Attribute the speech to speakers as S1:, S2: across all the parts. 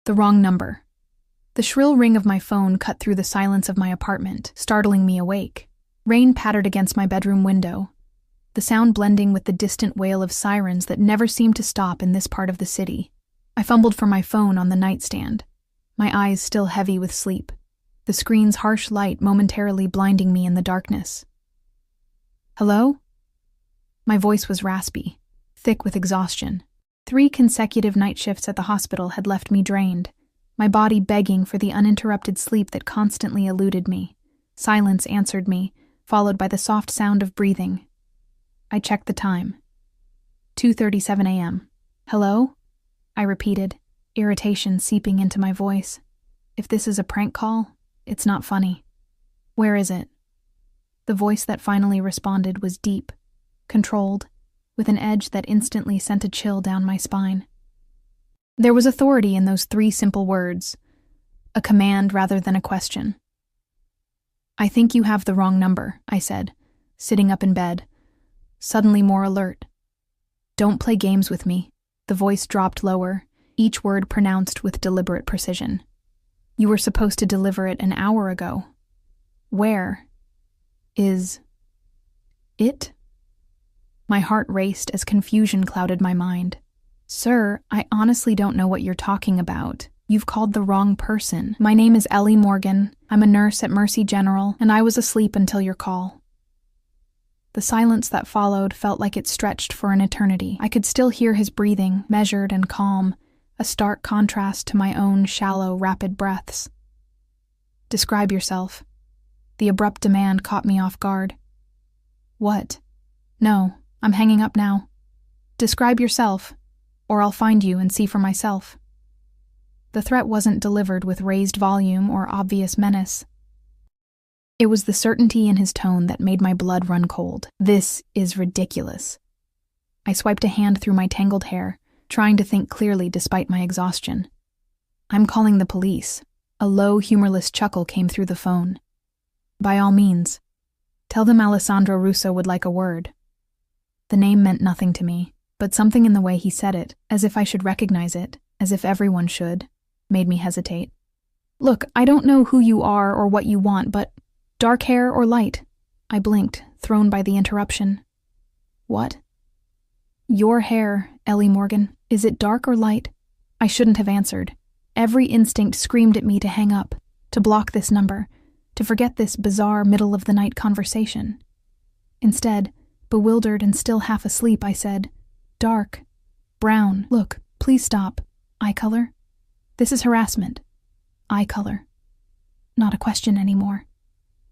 S1: The wrong number. The shrill ring of my phone cut through the silence of my apartment, startling me awake. Rain pattered against my bedroom window, the sound blending with the distant wail of sirens that never seemed to stop in this part of the city. I fumbled for my phone on the nightstand, my eyes still heavy with sleep, the screen's harsh light momentarily blinding me in the darkness. Hello? My voice was raspy, thick with exhaustion. 3 consecutive night shifts at the hospital had left me drained, my body begging for the uninterrupted sleep that constantly eluded me. Silence answered me, followed by the soft sound of breathing. I checked the time. 2:37 a.m. Hello? I repeated, irritation seeping into my voice. If this is a prank call, it's not funny. Where is it? The voice that finally responded was deep, controlled, with an edge that instantly sent a chill down my spine. There was authority in those 3 simple words, a command rather than a question. I think you have the wrong number, I said, sitting up in bed, suddenly more alert. Don't play games with me. The voice dropped lower, each word pronounced with deliberate precision. You were supposed to deliver it an hour ago. Where is it? My heart raced as confusion clouded my mind. Sir, I honestly don't know what you're talking about. You've called the wrong person. My name is Ellie Morgan. I'm a nurse at Mercy General, and I was asleep until your call. The silence that followed felt like it stretched for an eternity. I could still hear his breathing, measured and calm, a stark contrast to my own shallow, rapid breaths. Describe yourself. The abrupt demand caught me off guard. What? No, I'm hanging up now. Describe yourself, or I'll find you and see for myself. The threat wasn't delivered with raised volume or obvious menace. It was the certainty in his tone that made my blood run cold. This is ridiculous. I swiped a hand through my tangled hair, trying to think clearly despite my exhaustion. I'm calling the police. A low, humorless chuckle came through the phone. By all means. Tell them Alessandro Russo would like a word. The name meant nothing to me, but something in the way he said it, as if I should recognize it, as if everyone should, made me hesitate. Look, I don't know who you are or what you want, but dark hair or light? I blinked, thrown by the interruption. What? Your hair, Ellie Morgan. Is it dark or light? I shouldn't have answered. Every instinct screamed at me to hang up, to block this number, to forget this bizarre middle-of-the-night conversation. Instead, bewildered and still half asleep, I said, dark, brown. Look, please stop. Eye color? This is harassment. Eye color. Not a question anymore.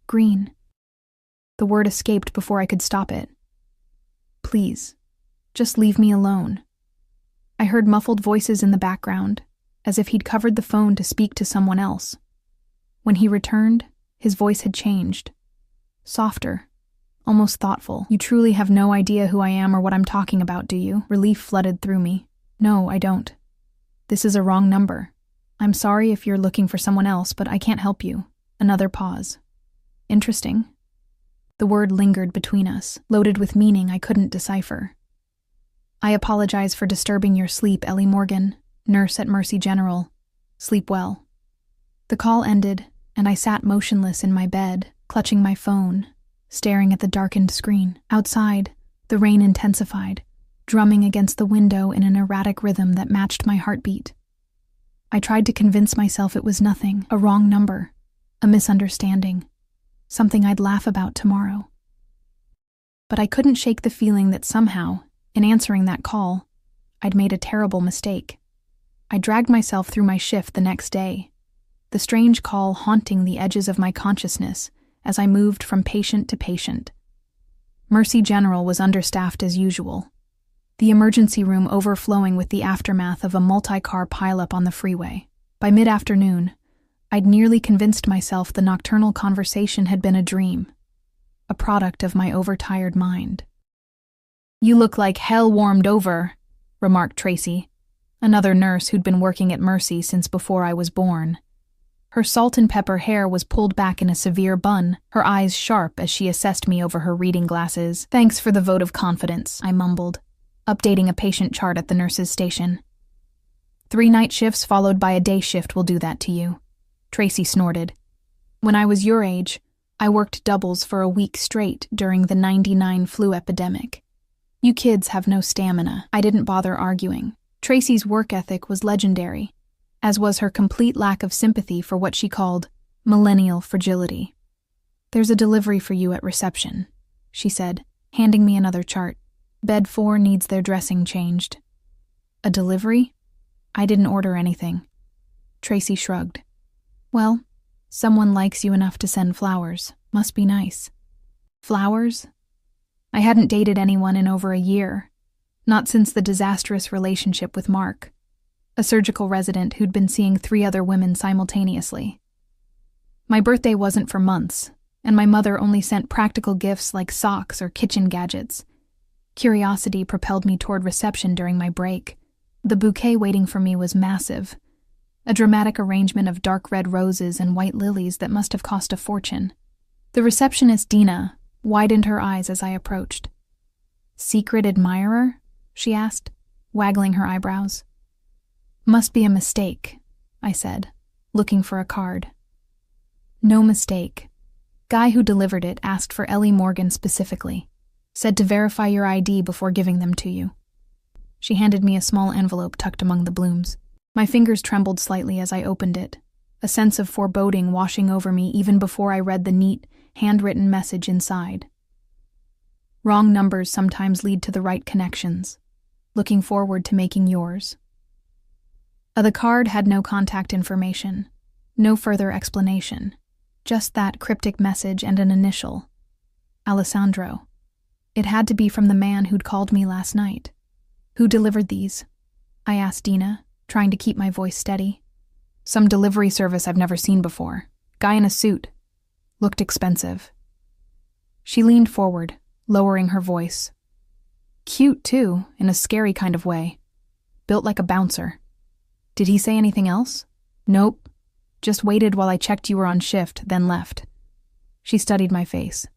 S1: Green. The word escaped before I could stop it. Please, just leave me alone. I heard muffled voices in the background, as if he'd covered the phone to speak to someone else. When he returned, his voice had changed. Softer, almost thoughtful. You truly have no idea who I am or what I'm talking about, do you? Relief flooded through me. No, I don't. This is a wrong number. I'm sorry if you're looking for someone else, but I can't help you. Another pause. Interesting. The word lingered between us, loaded with meaning I couldn't decipher. I apologize for disturbing your sleep, Ellie Morgan, nurse at Mercy General. Sleep well. The call ended, and I sat motionless in my bed, clutching my phone, staring at the darkened screen. Outside, the rain intensified, drumming against the window in an erratic rhythm that matched my heartbeat. I tried to convince myself it was nothing, a wrong number, a misunderstanding, something I'd laugh about tomorrow. But I couldn't shake the feeling that somehow, in answering that call, I'd made a terrible mistake. I dragged myself through my shift the next day, the strange call haunting the edges of my consciousness as I moved from patient to patient. Mercy General was understaffed as usual, the emergency room overflowing with the aftermath of a multi-car pileup on the freeway. By mid-afternoon, I'd nearly convinced myself the nocturnal conversation had been a dream, a product of my overtired mind. You look like hell warmed over, remarked Tracy, another nurse who'd been working at Mercy since before I was born. Her salt and pepper hair was pulled back in a severe bun, her eyes sharp as she assessed me over her reading glasses. Thanks for the vote of confidence, I mumbled, updating a patient chart at the nurse's station. 3 night shifts followed by a day shift will do that to you. Tracy snorted. When I was your age, I worked doubles for a week straight during the '99 flu epidemic. You kids have no stamina. I didn't bother arguing. Tracy's work ethic was legendary, as was her complete lack of sympathy for what she called millennial fragility. There's a delivery for you at reception, she said, handing me another chart. Bed 4 needs their dressing changed. A delivery? I didn't order anything. Tracy shrugged. Well, someone likes you enough to send flowers. Must be nice. Flowers? I hadn't dated anyone in over a year. Not since the disastrous relationship with Mark, a surgical resident who'd been seeing 3 other women simultaneously. My birthday wasn't for months, and my mother only sent practical gifts like socks or kitchen gadgets. Curiosity propelled me toward reception during my break. The bouquet waiting for me was massive, a dramatic arrangement of dark red roses and white lilies that must have cost a fortune. The receptionist, Dina, widened her eyes as I approached. Secret admirer? She asked, waggling her eyebrows. Must be a mistake, I said, looking for a card. No mistake. Guy who delivered it asked for Ellie Morgan specifically. Said to verify your ID before giving them to you. She handed me a small envelope tucked among the blooms. My fingers trembled slightly as I opened it, a sense of foreboding washing over me even before I read the neat, handwritten message inside. Wrong numbers sometimes lead to the right connections. Looking forward to making yours. The card had no contact information, no further explanation, just that cryptic message and an initial. Alessandro. It had to be from the man who'd called me last night. Who delivered these? I asked Dina, trying to keep my voice steady. Some delivery service I've never seen before. Guy in a suit. Looked expensive. She leaned forward, lowering her voice. Cute, too, in a scary kind of way. Built like a bouncer. Did he say anything else? Nope. Just waited while I checked you were on shift, then left. She studied my face.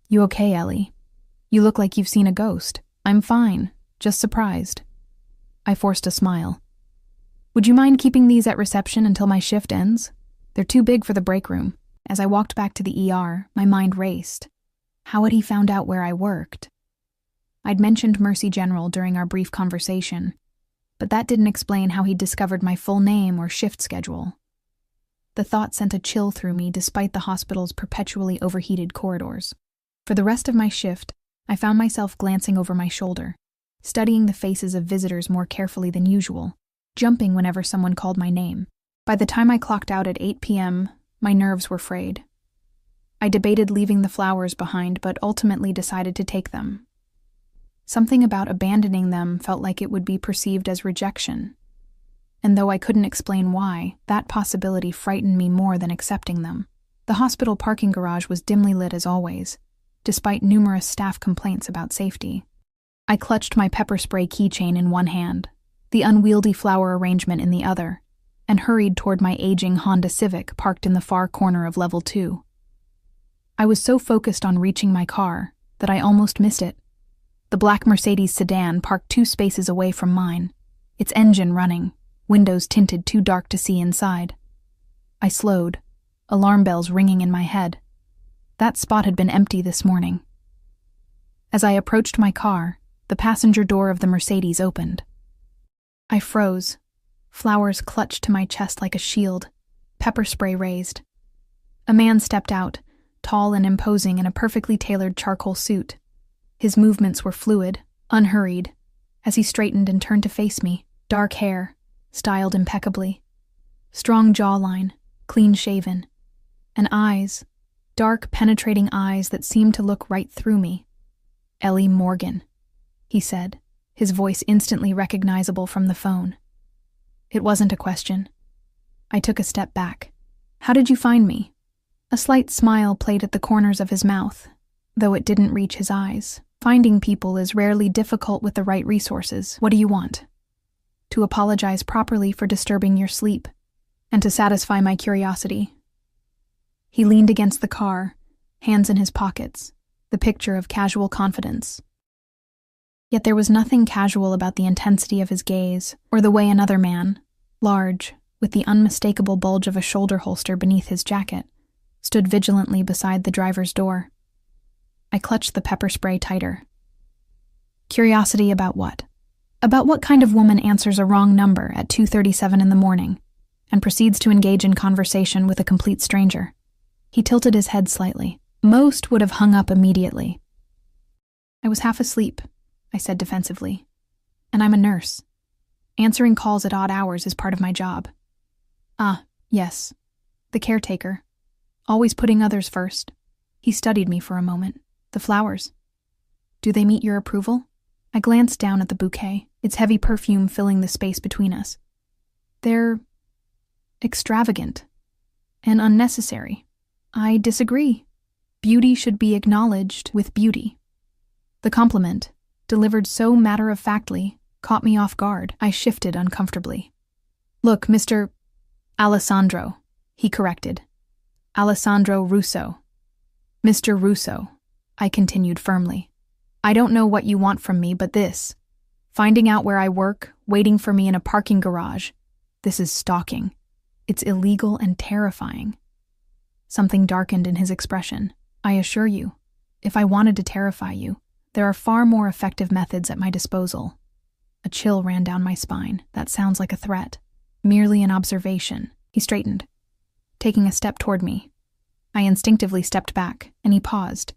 S1: You okay, Ellie? You look like you've seen a ghost. I'm fine, just surprised. I forced a smile. Would you mind keeping these at reception until my shift ends? They're too big for the break room. As I walked back to the ER, my mind raced. How had he found out where I worked? I'd mentioned Mercy General during our brief conversation, but that didn't explain how he'd discovered my full name or shift schedule. The thought sent a chill through me despite the hospital's perpetually overheated corridors. For the rest of my shift, I found myself glancing over my shoulder, studying the faces of visitors more carefully than usual, jumping whenever someone called my name. By the time I clocked out at 8 p.m., my nerves were frayed. I debated leaving the flowers behind, but ultimately decided to take them. Something about abandoning them felt like it would be perceived as rejection. And though I couldn't explain why, that possibility frightened me more than accepting them. The hospital parking garage was dimly lit as always, despite numerous staff complaints about safety. I clutched my pepper spray keychain in one hand, the unwieldy flower arrangement in the other, and hurried toward my aging Honda Civic parked in the far corner of level 2. I was so focused on reaching my car that I almost missed it. The black Mercedes sedan parked 2 spaces away from mine, its engine running, windows tinted too dark to see inside. I slowed, alarm bells ringing in my head. That spot had been empty this morning. As I approached my car, the passenger door of the Mercedes opened. I froze. Flowers clutched to my chest like a shield, pepper spray raised. A man stepped out, tall and imposing in a perfectly tailored charcoal suit. His movements were fluid, unhurried, as he straightened and turned to face me. Dark hair, styled impeccably. Strong jawline, clean-shaven. And eyes, dark, penetrating eyes that seemed to look right through me. Ellie Morgan, he said, his voice instantly recognizable from the phone. It wasn't a question. I took a step back. How did you find me? A slight smile played at the corners of his mouth, though it didn't reach his eyes. Finding people is rarely difficult with the right resources. What do you want? To apologize properly for disturbing your sleep, and to satisfy my curiosity. He leaned against the car, hands in his pockets, the picture of casual confidence. Yet there was nothing casual about the intensity of his gaze, or the way another man, large, with the unmistakable bulge of a shoulder holster beneath his jacket, stood vigilantly beside the driver's door. I clutched the pepper spray tighter. Curiosity about what? About what kind of woman answers a wrong number at 2:37 in the morning and proceeds to engage in conversation with a complete stranger. He tilted his head slightly. Most would have hung up immediately. I was half asleep, I said defensively. And I'm a nurse. Answering calls at odd hours is part of my job. Ah, yes. The caretaker. Always putting others first. He studied me for a moment. The flowers. Do they meet your approval? I glanced down at the bouquet, its heavy perfume filling the space between us. They're extravagant and unnecessary. I disagree. Beauty should be acknowledged with beauty. The compliment, delivered so matter-of-factly, caught me off guard. I shifted uncomfortably. Look, Mr. Alessandro, he corrected. Alessandro Russo. Mr. Russo, I continued firmly. I don't know what you want from me, but this. Finding out where I work, waiting for me in a parking garage. This is stalking. It's illegal and terrifying. Something darkened in his expression. I assure you, if I wanted to terrify you, there are far more effective methods at my disposal. A chill ran down my spine. That sounds like a threat. Merely an observation. He straightened, taking a step toward me. I instinctively stepped back, and he paused,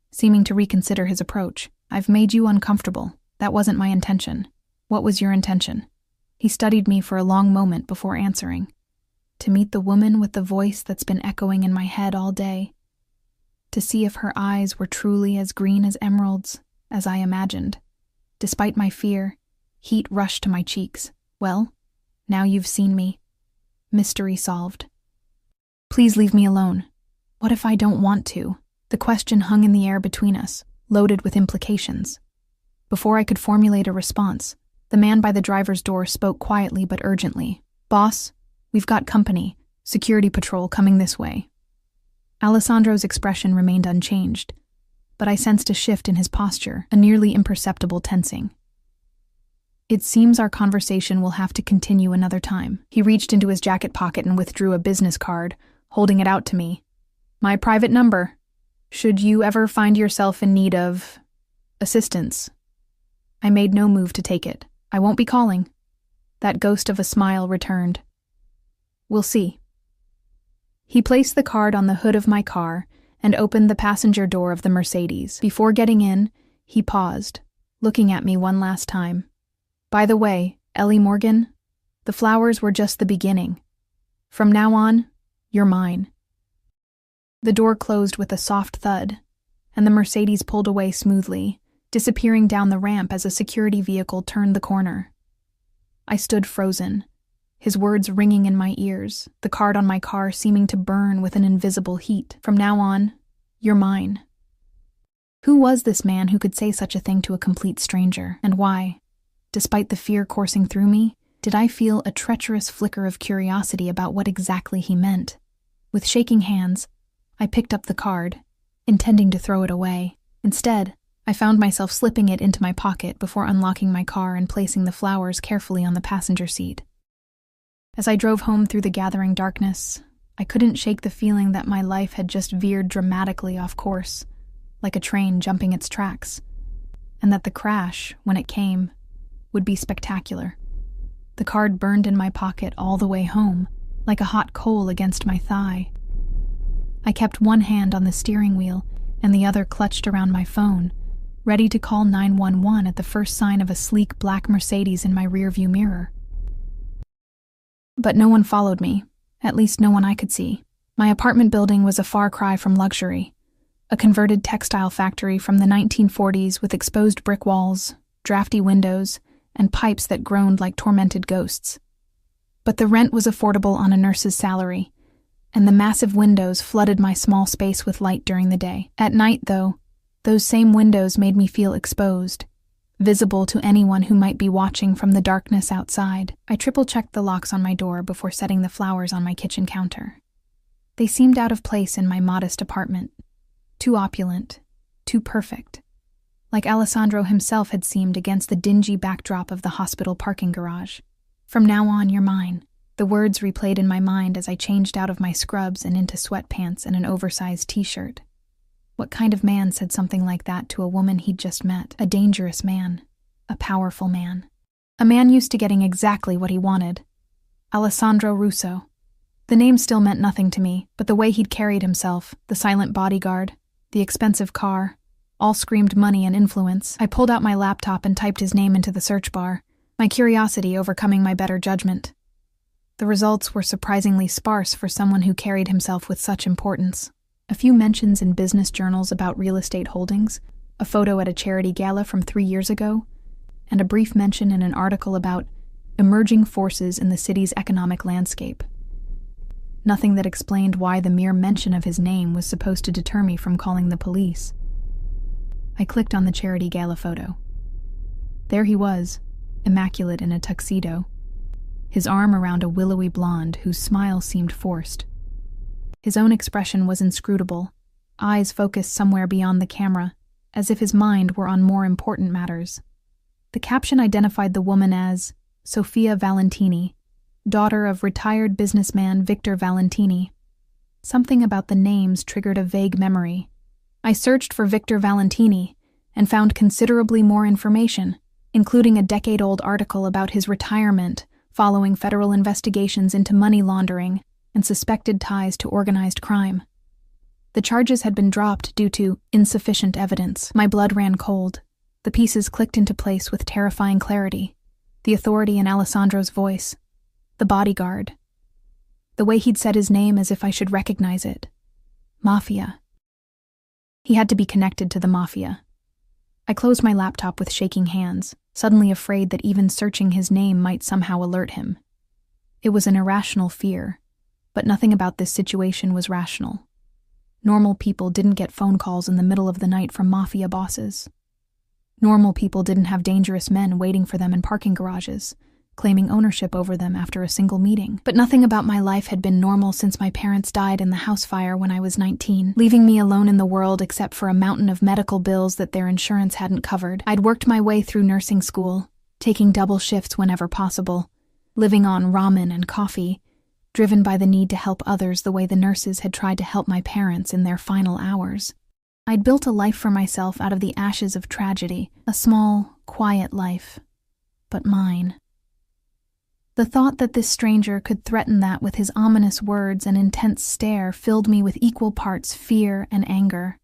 S1: seeming to reconsider his approach. I've made you uncomfortable. That wasn't my intention. What was your intention? He studied me for a long moment before answering. To meet the woman with the voice that's been echoing in my head all day. To see if her eyes were truly as green as emeralds, as I imagined. Despite my fear, heat rushed to my cheeks. Well, now you've seen me. Mystery solved. Please leave me alone. What if I don't want to? The question hung in the air between us, loaded with implications. Before I could formulate a response, the man by the driver's door spoke quietly but urgently. Boss, we've got company. Security patrol coming this way. Alessandro's expression remained unchanged, but I sensed a shift in his posture, a nearly imperceptible tensing. It seems our conversation will have to continue another time. He reached into his jacket pocket and withdrew a business card, holding it out to me. My private number. Should you ever find yourself in need of assistance? I made no move to take it. I won't be calling. That ghost of a smile returned. We'll see. He placed the card on the hood of my car and opened the passenger door of the Mercedes. Before getting in, he paused, looking at me one last time. By the way, Ellie Morgan, the flowers were just the beginning. From now on, you're mine. The door closed with a soft thud, and the Mercedes pulled away smoothly, disappearing down the ramp as a security vehicle turned the corner. I stood frozen, his words ringing in my ears, the card on my car seeming to burn with an invisible heat. From now on, you're mine. Who was this man who could say such a thing to a complete stranger, and why? Despite the fear coursing through me, did I feel a treacherous flicker of curiosity about what exactly he meant? With shaking hands, I picked up the card, intending to throw it away. Instead, I found myself slipping it into my pocket before unlocking my car and placing the flowers carefully on the passenger seat. As I drove home through the gathering darkness, I couldn't shake the feeling that my life had just veered dramatically off course, like a train jumping its tracks, and that the crash, when it came, would be spectacular. The card burned in my pocket all the way home, like a hot coal against my thigh. I kept one hand on the steering wheel and the other clutched around my phone, ready to call 911 at the first sign of a sleek black Mercedes in my rearview mirror. But no one followed me, at least no one I could see. My apartment building was a far cry from luxury, a converted textile factory from the 1940s with exposed brick walls, drafty windows, and pipes that groaned like tormented ghosts. But the rent was affordable on a nurse's salary, and the massive windows flooded my small space with light during the day. At night, though, those same windows made me feel exposed, visible to anyone who might be watching from the darkness outside. I triple-checked the locks on my door before setting the flowers on my kitchen counter. They seemed out of place in my modest apartment, too opulent, too perfect. like Alessandro himself had seemed against the dingy backdrop of the hospital parking garage. "From now on, you're mine." The words replayed in my mind as I changed out of my scrubs and into sweatpants and an oversized t-shirt. What kind of man said something like that to a woman he'd just met? A dangerous man. A powerful man. A man used to getting exactly what he wanted. Alessandro Russo. The name still meant nothing to me, but the way he'd carried himself, the silent bodyguard, the expensive car, all screamed money and influence. I pulled out my laptop and typed his name into the search bar, my curiosity overcoming my better judgment. The results were surprisingly sparse for someone who carried himself with such importance. A few mentions in business journals about real estate holdings, a photo at a charity gala from 3 years ago, and a brief mention in an article about emerging forces in the city's economic landscape. Nothing that explained why the mere mention of his name was supposed to deter me from calling the police. I clicked on the charity gala photo. There he was, immaculate in a tuxedo, his arm around a willowy blonde whose smile seemed forced. His own expression was inscrutable, eyes focused somewhere beyond the camera, as if his mind were on more important matters. The caption identified the woman as Sofia Valentini, daughter of retired businessman Victor Valentini. Something about the names triggered a vague memory. I searched for Victor Valentini and found considerably more information, including a decade-old article about his retirement following federal investigations into money laundering and suspected ties to organized crime. The charges had been dropped due to insufficient evidence. My blood ran cold. The pieces clicked into place with terrifying clarity. The authority in Alessandro's voice. The bodyguard. The way he'd said his name as if I should recognize it. Mafia. He had to be connected to the Mafia. I closed my laptop with shaking hands, suddenly afraid that even searching his name might somehow alert him. It was an irrational fear, but nothing about this situation was rational. Normal people didn't get phone calls in the middle of the night from Mafia bosses. Normal people didn't have dangerous men waiting for them in parking garages, claiming ownership over them after a single meeting. But nothing about my life had been normal since my parents died in the house fire when I was 19, leaving me alone in the world except for a mountain of medical bills that their insurance hadn't covered. I'd worked my way through nursing school, taking double shifts whenever possible, living on ramen and coffee, driven by the need to help others the way the nurses had tried to help my parents in their final hours. I'd built a life for myself out of the ashes of tragedy, a small, quiet life, but mine. The thought that this stranger could threaten that with his ominous words and intense stare filled me with equal parts fear and anger.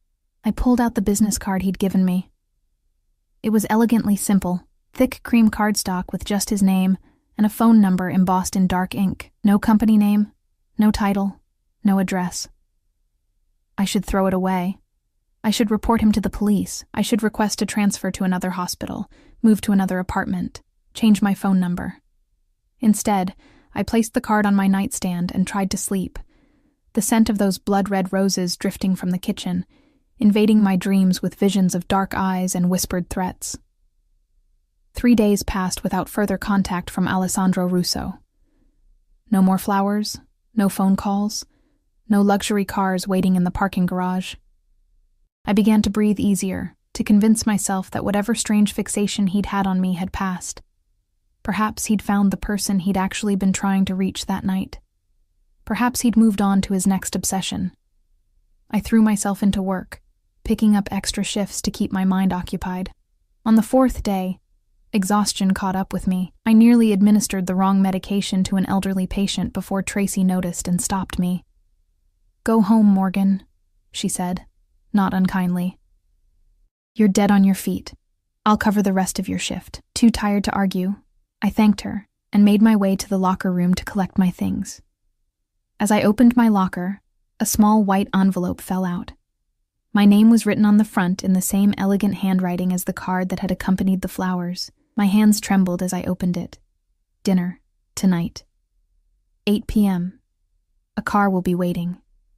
S1: I pulled out the business card he'd given me. It was elegantly simple, thick cream cardstock with just his name and a phone number embossed in dark ink. No company name, no title, no address. I should throw it away. I should report him to the police. I should request a transfer to another hospital, move to another apartment, change my phone number. Instead, I placed the card on my nightstand and tried to sleep, the scent of those blood-red roses drifting from the kitchen, invading my dreams with visions of dark eyes and whispered threats. 3 days passed without further contact from Alessandro Russo. No more flowers, no phone calls, no luxury cars waiting in the parking garage. I began to breathe easier, to convince myself that whatever strange fixation he'd had on me had passed. Perhaps he'd found the person he'd actually been trying to reach that night. Perhaps he'd moved on to his next obsession. I threw myself into work, picking up extra shifts to keep my mind occupied. On the 4th day, exhaustion caught up with me. I nearly administered the wrong medication to an elderly patient before Tracy noticed and stopped me. "Go home, Morgan," she said, not unkindly. "You're dead on your feet. I'll cover the rest of your shift." Too tired to argue, I thanked her and made my way to the locker room to collect my things. As I opened my locker, a small white envelope fell out. My name was written on the front in the same elegant handwriting as the card that had accompanied the flowers. My hands trembled as I opened it. Dinner, tonight. 8 p.m. A car will be waiting.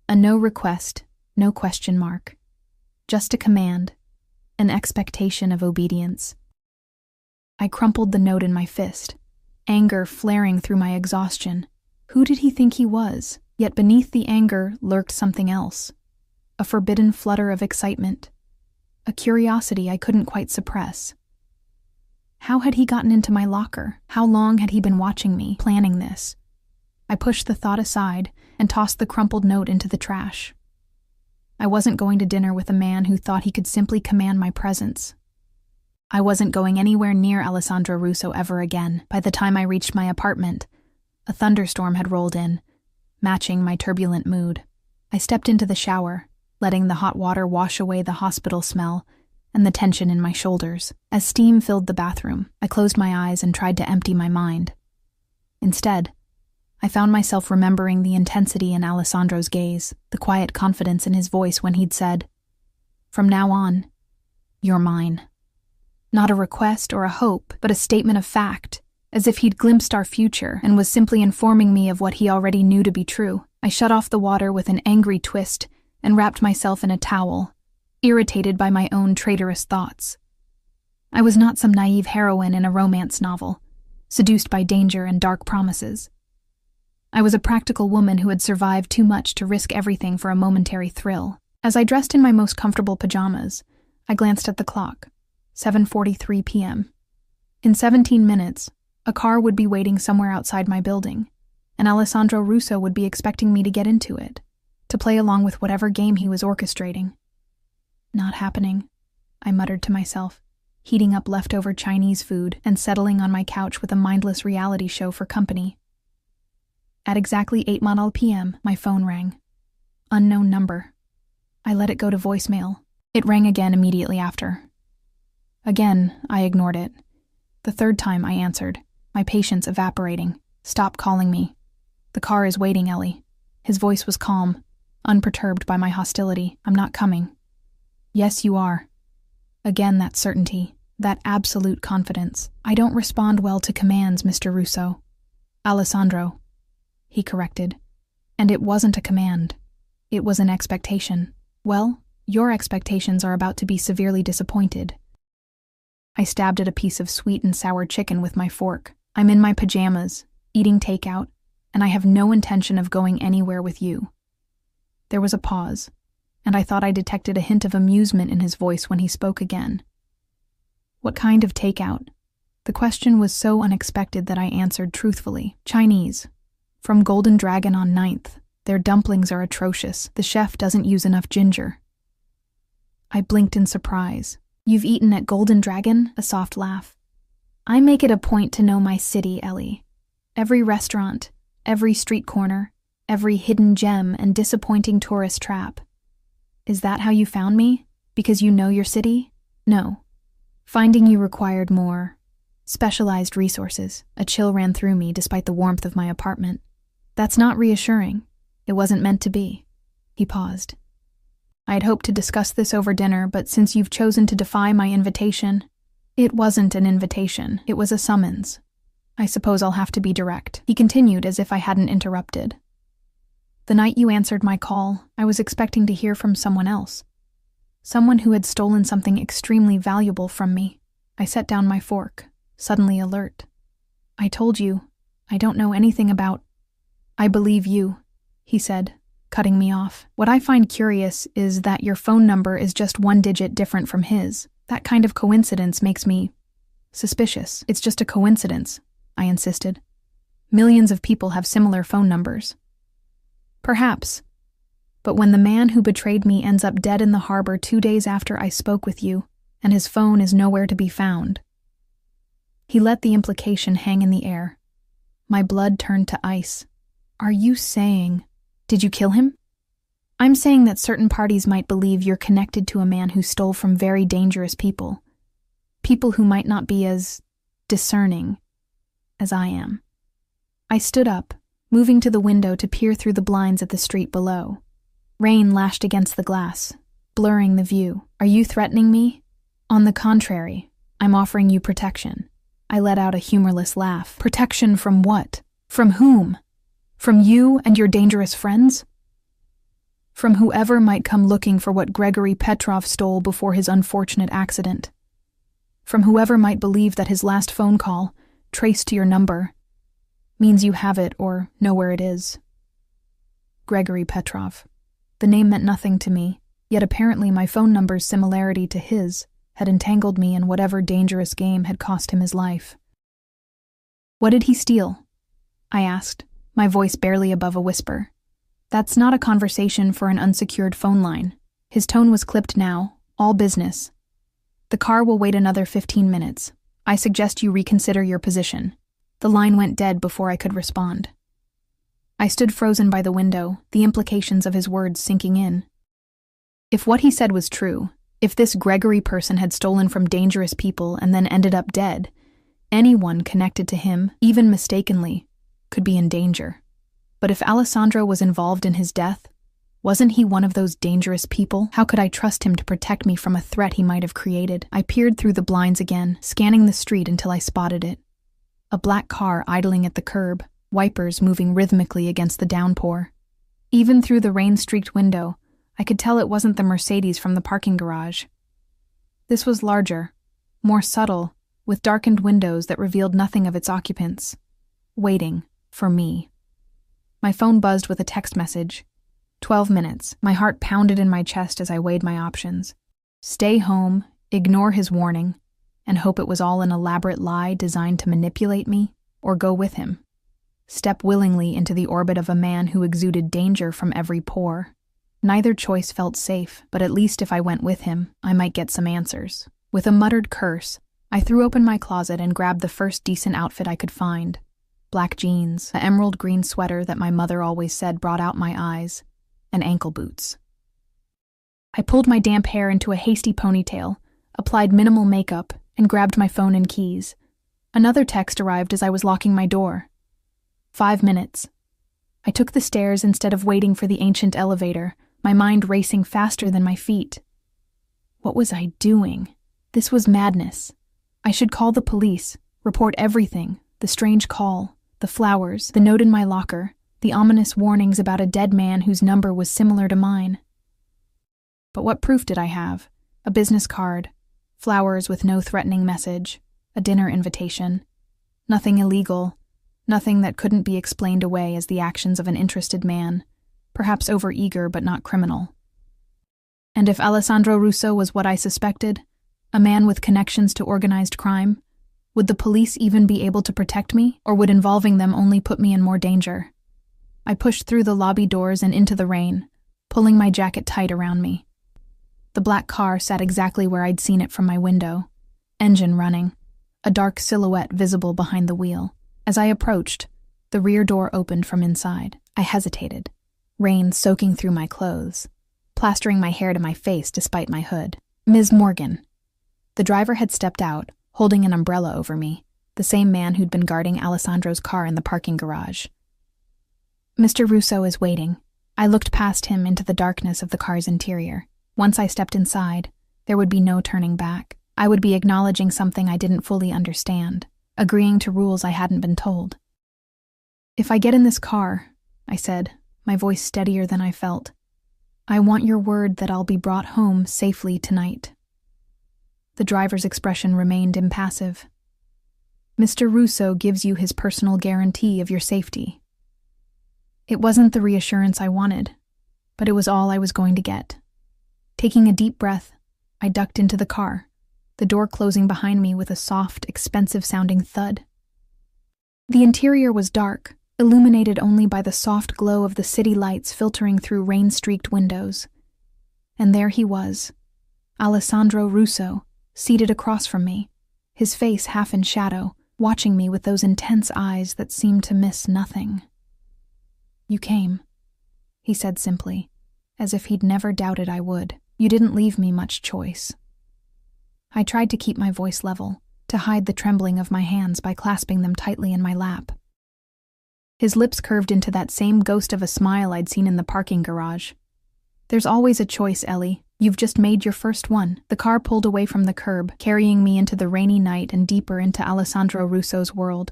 S1: A no request, no question mark. Just a command, an expectation of obedience. I crumpled the note in my fist, anger flaring through my exhaustion. Who did he think he was? Yet beneath the anger lurked something else, a forbidden flutter of excitement. a curiosity I couldn't quite suppress. How had he gotten into my locker? How long had he been watching me, planning this? I pushed the thought aside and tossed the crumpled note into the trash. I wasn't going to dinner with a man who thought he could simply command my presence. I wasn't going anywhere near Alessandro Russo ever again. By the time I reached my apartment, a thunderstorm had rolled in, matching my turbulent mood. I stepped into the shower, letting the hot water wash away the hospital smell and the tension in my shoulders. As steam filled the bathroom, I closed my eyes and tried to empty my mind. Instead, I found myself remembering the intensity in Alessandro's gaze, the quiet confidence in his voice when he'd said, "From now on, you're mine." Not a request or a hope, but a statement of fact, as if he'd glimpsed our future and was simply informing me of what he already knew to be true. I shut off the water with an angry twist and wrapped myself in a towel, irritated by my own traitorous thoughts. I was not some naive heroine in a romance novel, seduced by danger and dark promises. I was a practical woman who had survived too much to risk everything for a momentary thrill. As I dressed in my most comfortable pajamas, I glanced at the clock. 7:43 p.m. In 17 minutes, a car would be waiting somewhere outside my building, and Alessandro Russo would be expecting me to get into it, to play along with whatever game he was orchestrating. Not happening, I muttered to myself, heating up leftover Chinese food and settling on my couch with a mindless reality show for company. At exactly 8:00 p.m., my phone rang. Unknown number. I let it go to voicemail. It rang again immediately after. Again, I ignored it. The third time I answered, my patience evaporating. "Stop calling me. The car is waiting, Ellie." His voice was calm, unperturbed by my hostility. "I'm not coming." "Yes, you are." Again that certainty, that absolute confidence. "I don't respond well to commands, Mr. Russo." "Alessandro," he corrected. "And it wasn't a command. It was an expectation. Well, your expectations are about to be severely disappointed." I stabbed at a piece of sweet and sour chicken with my fork. "I'm in my pajamas, eating takeout, and I have no intention of going anywhere with you." There was a pause, and I thought I detected a hint of amusement in his voice when he spoke again. "What kind of takeout?" The question was so unexpected that I answered truthfully. "Chinese. From Golden Dragon on 9th. Their dumplings are atrocious. The chef doesn't use enough ginger." I blinked in surprise. "You've eaten at Golden Dragon?" A soft laugh. "I make it a point to know my city, Ellie. Every restaurant, every street corner, every hidden gem and disappointing tourist trap. Is that how you found me? Because you know your city?" "No. Finding you required more specialized resources." A chill ran through me despite the warmth of my apartment. "That's not reassuring. It wasn't meant to be." He paused. "I had hoped to discuss this over dinner, but since you've chosen to defy my invitation—" "It wasn't an invitation. It was a summons. I suppose I'll have to be direct." He continued as if I hadn't interrupted. "The night you answered my call, I was expecting to hear from someone else. Someone who had stolen something extremely valuable from me." I set down my fork, suddenly alert. "I told you, I don't know anything about—" "I believe you," he said, cutting me off. "What I find curious is that your phone number is just one digit different from his. That kind of coincidence makes me suspicious." "It's just a coincidence," I insisted. "Millions of people have similar phone numbers." "Perhaps. But when the man who betrayed me ends up dead in the harbor 2 days after I spoke with you, and his phone is nowhere to be found—" He let the implication hang in the air. My blood turned to ice. "Are you saying— Did you kill him?" "I'm saying that certain parties might believe you're connected to a man who stole from very dangerous people. People who might not be as discerning as I am." I stood up, moving to the window to peer through the blinds at the street below. Rain lashed against the glass, blurring the view. "Are you threatening me?" "On the contrary, I'm offering you protection." I let out a humorless laugh. "Protection from what? From whom? From you and your dangerous friends?" "From whoever might come looking for what Gregory Petrov stole before his unfortunate accident. From whoever might believe that his last phone call, traced to your number, means you have it or know where it is." Gregory Petrov. The name meant nothing to me, Yet apparently my phone number's similarity to his had entangled me in whatever dangerous game had cost him his life. "What did he steal?" I asked, my voice barely above a whisper. That's not a conversation for an unsecured phone line. His tone was clipped now, all business. "The car will wait another 15 minutes. I suggest you reconsider your position." The line went dead before I could respond. I stood frozen by the window, the implications of his words sinking in. If what he said was true, if this Gregory person had stolen from dangerous people and then ended up dead, anyone connected to him, even mistakenly, could be in danger. But if Alessandro was involved in his death, wasn't he one of those dangerous people? How could I trust him to protect me from a threat he might have created? I peered through the blinds again, scanning the street until I spotted it. A black car idling at the curb, wipers moving rhythmically against the downpour. Even through the rain-streaked window, I could tell it wasn't the Mercedes from the parking garage. This was larger, more subtle, with darkened windows that revealed nothing of its occupants. Waiting for me. My phone buzzed with a text message. 12 minutes. My heart pounded in my chest as I weighed my options. Stay home, ignore his warning, and hope it was all an elaborate lie designed to manipulate me, or go with him. Step willingly into the orbit of a man who exuded danger from every pore. Neither choice felt safe, but at least if I went with him, I might get some answers. With a muttered curse, I threw open my closet and grabbed the first decent outfit I could find. Black jeans, the emerald green sweater that my mother always said brought out my eyes, and ankle boots. I pulled my damp hair into a hasty ponytail, applied minimal makeup, and grabbed my phone and keys. Another text arrived as I was locking my door. 5 minutes. I took the stairs instead of waiting for the ancient elevator, my mind racing faster than my feet. What was I doing? This was madness. I should call the police, report everything, the strange call, the flowers, the note in my locker, the ominous warnings about a dead man whose number was similar to mine. But what proof did I have? A business card, flowers with no threatening message, a dinner invitation. Nothing illegal, nothing that couldn't be explained away as the actions of an interested man, perhaps overeager but not criminal. And if Alessandro Russo was what I suspected, a man with connections to organized crime, would the police even be able to protect me, or would involving them only put me in more danger? I pushed through the lobby doors and into the rain, pulling my jacket tight around me. The black car sat exactly where I'd seen it from my window, engine running, a dark silhouette visible behind the wheel. As I approached, the rear door opened from inside. I hesitated, rain soaking through my clothes, plastering my hair to my face despite my hood. "Ms. Morgan." The driver had stepped out, holding an umbrella over me, the same man who'd been guarding Alessandro's car in the parking garage. "Mr. Russo is waiting." I looked past him into the darkness of the car's interior. Once I stepped inside, there would be no turning back. I would be acknowledging something I didn't fully understand, agreeing to rules I hadn't been told. "If I get in this car," I said, my voice steadier than I felt, "I want your word that I'll be brought home safely tonight." The driver's expression remained impassive. "Mr. Russo gives you his personal guarantee of your safety." It wasn't the reassurance I wanted, but it was all I was going to get. Taking a deep breath, I ducked into the car, the door closing behind me with a soft, expensive-sounding thud. The interior was dark, illuminated only by the soft glow of the city lights filtering through rain-streaked windows. And there he was, Alessandro Russo, seated across from me, his face half in shadow, watching me with those intense eyes that seemed to miss nothing. "You came," he said simply, as if he'd never doubted I would. "You didn't leave me much choice." I tried to keep my voice level, to hide the trembling of my hands by clasping them tightly in my lap. His lips curved into that same ghost of a smile I'd seen in the parking garage. "There's always a choice, Ellie. You've just made your first one." The car pulled away from the curb, carrying me into the rainy night and deeper into Alessandro Russo's world.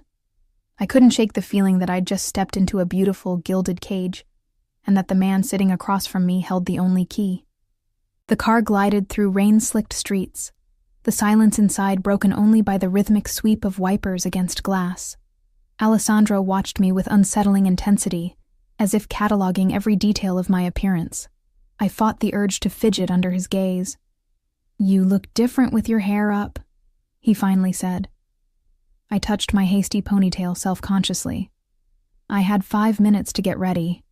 S1: I couldn't shake the feeling that I'd just stepped into a beautiful, gilded cage, and that the man sitting across from me held the only key. The car glided through rain-slicked streets, the silence inside broken only by the rhythmic sweep of wipers against glass. Alessandro watched me with unsettling intensity, as if cataloging every detail of my appearance. I fought the urge to fidget under his gaze. "You look different with your hair up," he finally said. I touched my hasty ponytail self-consciously. I had 5 minutes to get ready.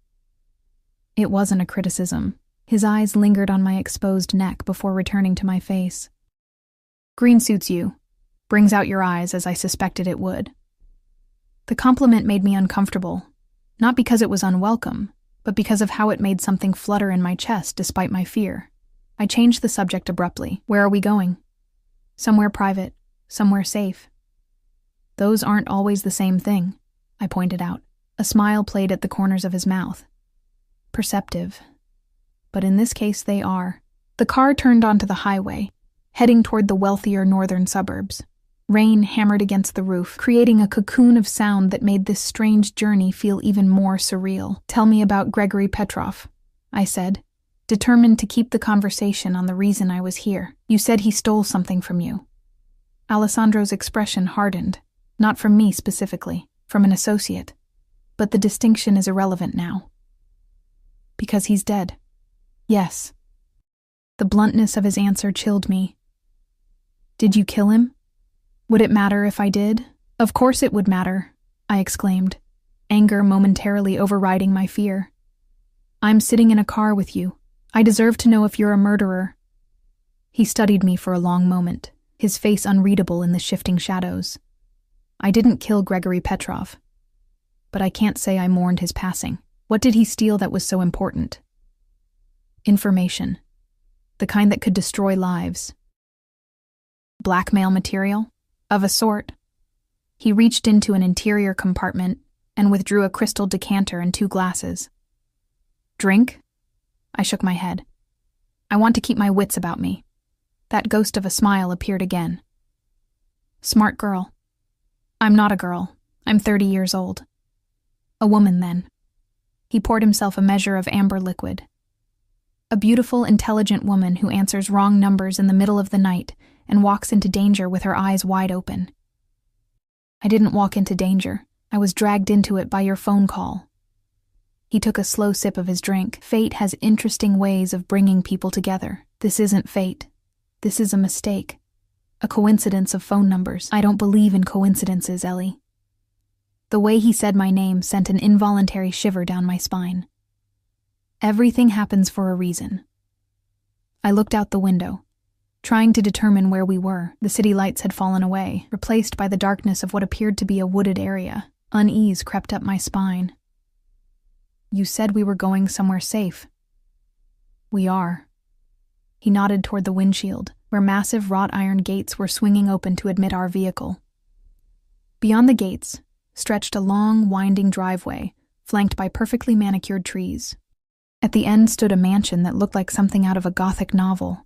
S1: It wasn't a criticism. His eyes lingered on my exposed neck before returning to my face. "Green suits you. Brings out your eyes as I suspected it would." The compliment made me uncomfortable, not because it was unwelcome, but because of how it made something flutter in my chest despite my fear. I changed the subject abruptly. "Where are we going?" "Somewhere private, somewhere safe." "Those aren't always the same thing," I pointed out. A smile played at the corners of his mouth. "Perceptive. But in this case they are." The car turned onto the highway, heading toward the wealthier northern suburbs. Rain hammered against the roof, creating a cocoon of sound that made this strange journey feel even more surreal. "Tell me about Gregory Petrov," I said, determined to keep the conversation on the reason I was here. "You said he stole something from you." Alessandro's expression hardened, not from me specifically, from an associate. But the distinction is irrelevant now. "Because he's dead." "Yes." The bluntness of his answer chilled me. "Did you kill him?" "Would it matter if I did?" "Of course it would matter," I exclaimed, anger momentarily overriding my fear. "I'm sitting in a car with you. I deserve to know if you're a murderer." He studied me for a long moment, his face unreadable in the shifting shadows. "I didn't kill Gregory Petrov. But I can't say I mourned his passing. What did he steal that was so important?" "Information. The kind that could destroy lives." "Blackmail material?" "Of a sort." He reached into an interior compartment and withdrew a crystal decanter and 2 glasses. "Drink?" I shook my head. "I want to keep my wits about me." That ghost of a smile appeared again. "Smart girl." "I'm not a girl. I'm 30 years old." "A woman, then." He poured himself a measure of amber liquid. "A beautiful, intelligent woman who answers wrong numbers in the middle of the night and walks into danger with her eyes wide open." "I didn't walk into danger. I was dragged into it by your phone call." He took a slow sip of his drink. "Fate has interesting ways of bringing people together. This isn't fate. This is a mistake. A coincidence of phone numbers. I don't believe in coincidences, Ellie." The way he said my name sent an involuntary shiver down my spine. Everything happens for a reason. I looked out the window, trying to determine where we were. The city lights had fallen away, replaced by the darkness of what appeared to be a wooded area. Unease crept up my spine. "You said we were going somewhere safe." "We are." He nodded toward the windshield, where massive wrought iron gates were swinging open to admit our vehicle. Beyond the gates stretched a long, winding driveway, flanked by perfectly manicured trees. At the end stood a mansion that looked like something out of a Gothic novel.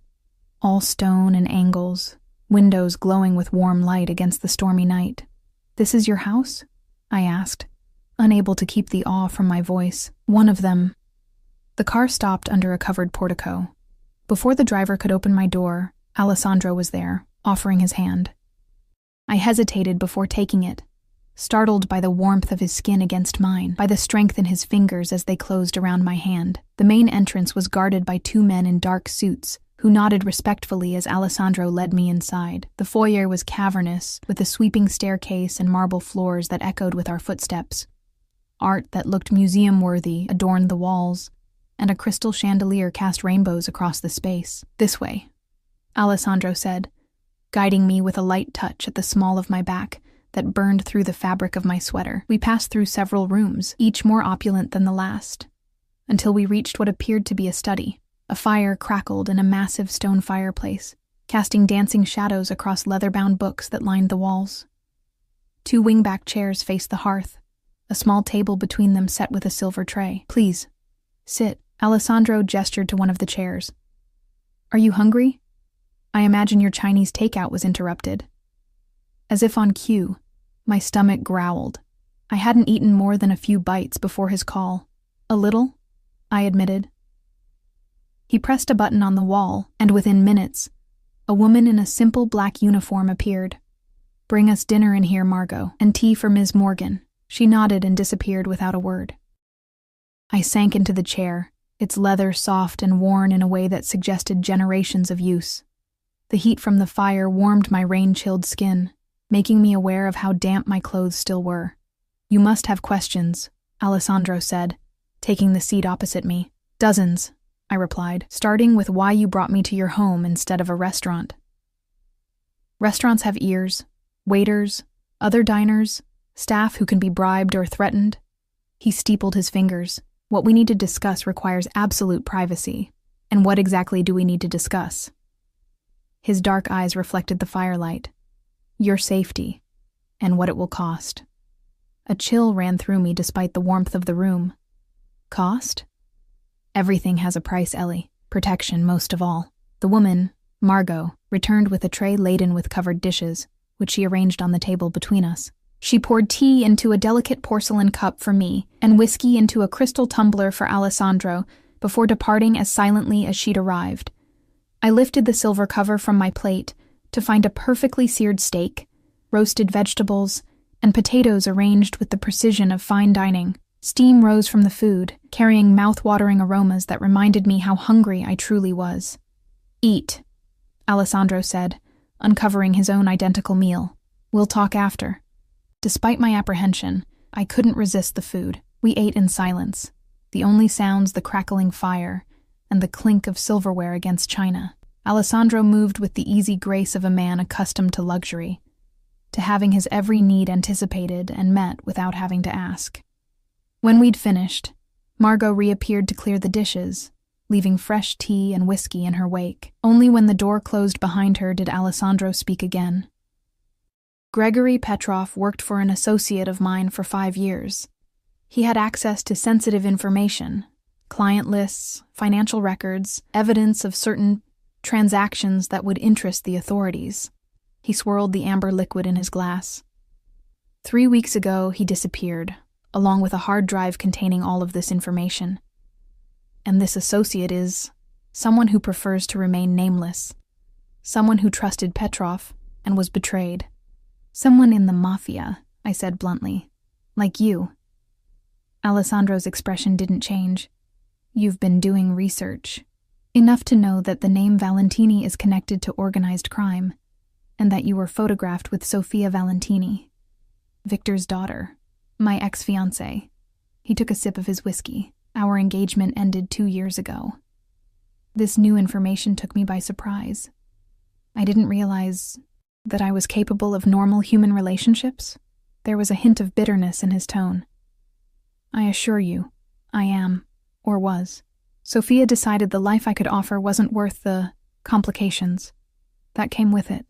S1: All stone and angles, windows glowing with warm light against the stormy night. "This is your house?" I asked, unable to keep the awe from my voice. "One of them." The car stopped under a covered portico. Before the driver could open my door, Alessandro was there, offering his hand. I hesitated before taking it, startled by the warmth of his skin against mine, by the strength in his fingers as they closed around my hand. The main entrance was guarded by 2 men in dark suits, who nodded respectfully as Alessandro led me inside. The foyer was cavernous, with a sweeping staircase and marble floors that echoed with our footsteps. Art that looked museum-worthy adorned the walls, and a crystal chandelier cast rainbows across the space. "This way," Alessandro said, guiding me with a light touch at the small of my back that burned through the fabric of my sweater. We passed through several rooms, each more opulent than the last, until we reached what appeared to be a study. A fire crackled in a massive stone fireplace, casting dancing shadows across leather-bound books that lined the walls. 2 wingback chairs faced the hearth, a small table between them set with a silver tray. "Please, sit." Alessandro gestured to one of the chairs. "Are you hungry? I imagine your Chinese takeout was interrupted." As if on cue, my stomach growled. I hadn't eaten more than a few bites before his call. "A little," I admitted. He pressed a button on the wall, and within minutes, a woman in a simple black uniform appeared. "Bring us dinner in here, Margot, and tea for Ms. Morgan." She nodded and disappeared without a word. I sank into the chair, its leather soft and worn in a way that suggested generations of use. The heat from the fire warmed my rain-chilled skin, making me aware of how damp my clothes still were. "You must have questions," Alessandro said, taking the seat opposite me. "Dozens," I replied, starting with why you brought me to your home instead of a restaurant. Restaurants have ears, waiters, other diners, staff who can be bribed or threatened. He steepled his fingers. "What we need to discuss requires absolute privacy. And what exactly do we need to discuss?" His dark eyes reflected the firelight. "Your safety, and what it will cost." A chill ran through me despite the warmth of the room. Cost? Everything has a price, Ellie. Protection most of all. The woman, Margot, returned with a tray laden with covered dishes, which she arranged on the table between us. She poured tea into a delicate porcelain cup for me and whiskey into a crystal tumbler for Alessandro before departing as silently as she'd arrived. I lifted the silver cover from my plate to find a perfectly seared steak, roasted vegetables, and potatoes arranged with the precision of fine dining. Steam rose from the food, carrying mouth-watering aromas that reminded me how hungry I truly was. "Eat," Alessandro said, uncovering his own identical meal. "We'll talk after." Despite my apprehension, I couldn't resist the food. We ate in silence, the only sounds the crackling fire and the clink of silverware against china. Alessandro moved with the easy grace of a man accustomed to luxury, to having his every need anticipated and met without having to ask. When we'd finished, Margot reappeared to clear the dishes, leaving fresh tea and whiskey in her wake. Only when the door closed behind her did Alessandro speak again. "Gregory Petrov worked for an associate of mine for 5 years. He had access to sensitive information, client lists, financial records, evidence of certain transactions that would interest the authorities." He swirled the amber liquid in his glass. 3 weeks ago, he disappeared, along with a hard drive containing all of this information. And this associate is someone who prefers to remain nameless, someone who trusted Petrov and was betrayed. "Someone in the Mafia," I said bluntly. "Like you." Alessandro's expression didn't change. "You've been doing research. Enough to know that the name Valentini is connected to organized crime, and that you were photographed with Sofia Valentini, Victor's daughter, my ex-fiancé." He took a sip of his whiskey. "Our engagement ended 2 years ago." This new information took me by surprise. I didn't realize that I was capable of normal human relationships. There was a hint of bitterness in his tone. "I assure you, I am, or was. Sofia decided the life I could offer wasn't worth the complications that came with it."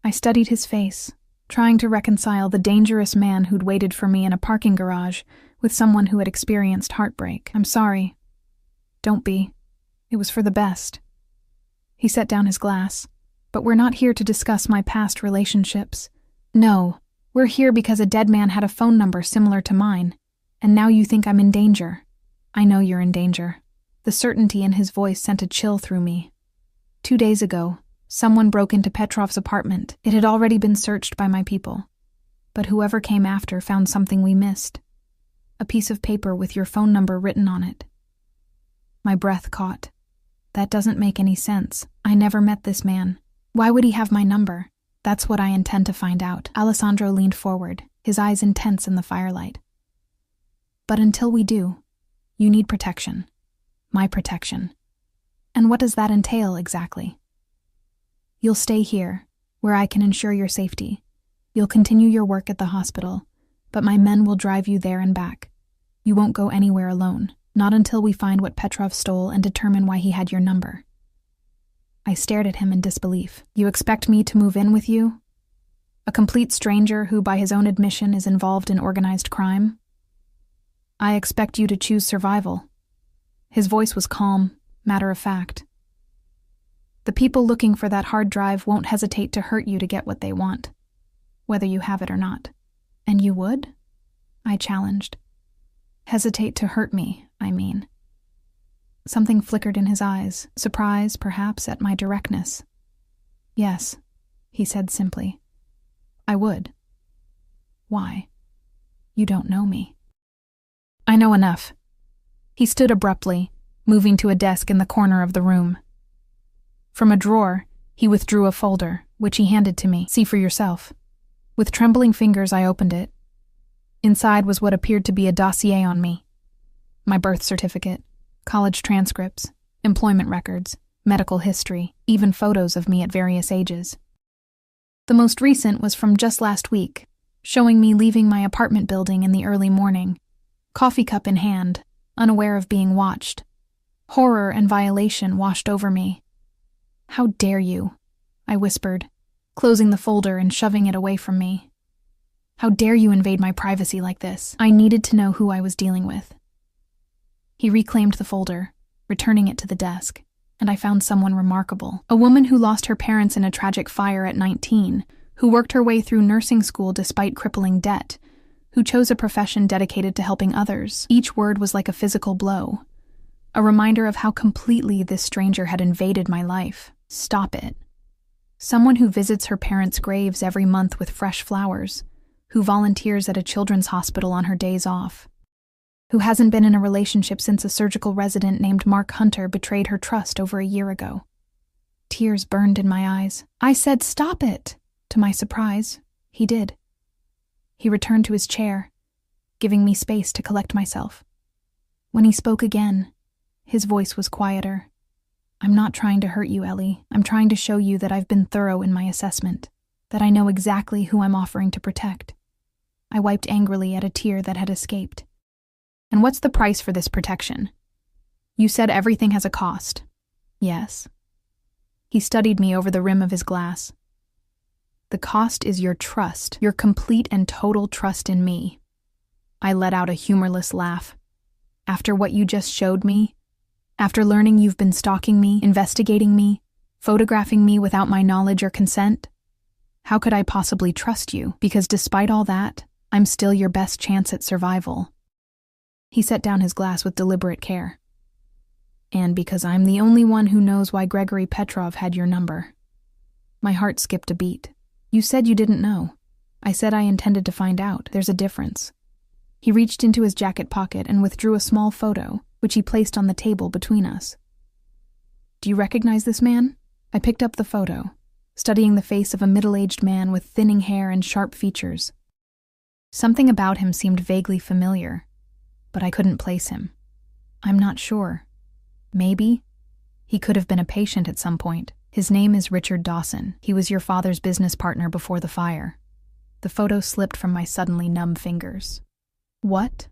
S1: I studied his face, trying to reconcile the dangerous man who'd waited for me in a parking garage with someone who had experienced heartbreak. "I'm sorry." "Don't be. It was for the best." He set down his glass. "But we're not here to discuss my past relationships. No, we're here because a dead man had a phone number similar to mine, and now you think I'm in danger. I know you're in danger." The certainty in his voice sent a chill through me. 2 days ago, someone broke into Petrov's apartment. It had already been searched by my people, but whoever came after found something we missed. A piece of paper with your phone number written on it. My breath caught. That doesn't make any sense. I never met this man. Why would he have my number? That's what I intend to find out. Alessandro leaned forward, his eyes intense in the firelight. But until we do, you need protection. My protection. And what does that entail exactly? You'll stay here, where I can ensure your safety. You'll continue your work at the hospital, but my men will drive you there and back. You won't go anywhere alone, not until we find what Petrov stole and determine why he had your number. I stared at him in disbelief. You expect me to move in with you? A complete stranger who, by his own admission, is involved in organized crime? I expect you to choose survival. His voice was calm, matter-of-fact. The people looking for that hard drive won't hesitate to hurt you to get what they want, whether you have it or not. And you would? I challenged. Hesitate to hurt me, I mean. Something flickered in his eyes, surprise, perhaps, at my directness. Yes, he said simply. I would. Why? You don't know me. I know enough. He stood abruptly, moving to a desk in the corner of the room. From a drawer, he withdrew a folder, which he handed to me. "See for yourself." With trembling fingers, I opened it. Inside was what appeared to be a dossier on me. My birth certificate, college transcripts, employment records, medical history, even photos of me at various ages. The most recent was from just last week, showing me leaving my apartment building in the early morning, coffee cup in hand, unaware of being watched. Horror and violation washed over me. "How dare you?" I whispered, closing the folder and shoving it away from me. "How dare you invade my privacy like this?" I needed to know who I was dealing with. He reclaimed the folder, returning it to the desk, and I found someone remarkable. A woman who lost her parents in a tragic fire at 19, who worked her way through nursing school despite crippling debt, who chose a profession dedicated to helping others. Each word was like a physical blow, a reminder of how completely this stranger had invaded my life. Stop it. Someone who visits her parents' graves every month with fresh flowers, who volunteers at a children's hospital on her days off, who hasn't been in a relationship since a surgical resident named Mark Hunter betrayed her trust over a year ago. Tears burned in my eyes. I said, "Stop it!" To my surprise, he did. He returned to his chair, giving me space to collect myself. When he spoke again, his voice was quieter. "I'm not trying to hurt you, Ellie. I'm trying to show you that I've been thorough in my assessment, that I know exactly who I'm offering to protect." I wiped angrily at a tear that had escaped. "And what's the price for this protection? You said everything has a cost." "Yes." He studied me over the rim of his glass. "The cost is your trust, your complete and total trust in me." I let out a humorless laugh. "After what you just showed me? After learning you've been stalking me, investigating me, photographing me without my knowledge or consent? How could I possibly trust you? Because despite all that, I'm still your best chance at survival." He set down his glass with deliberate care. "And because I'm the only one who knows why Gregory Petrov had your number." My heart skipped a beat. "You said you didn't know." I said I intended to find out. There's a difference. He reached into his jacket pocket and withdrew a small photo, which he placed on the table between us. "Do you recognize this man?" I picked up the photo, studying the face of a middle-aged man with thinning hair and sharp features. Something about him seemed vaguely familiar, but I couldn't place him. "I'm not sure. Maybe. He could have been a patient at some point. His name is Richard Dawson. He was your father's business partner before the fire." The photo slipped from my suddenly numb fingers. "What?"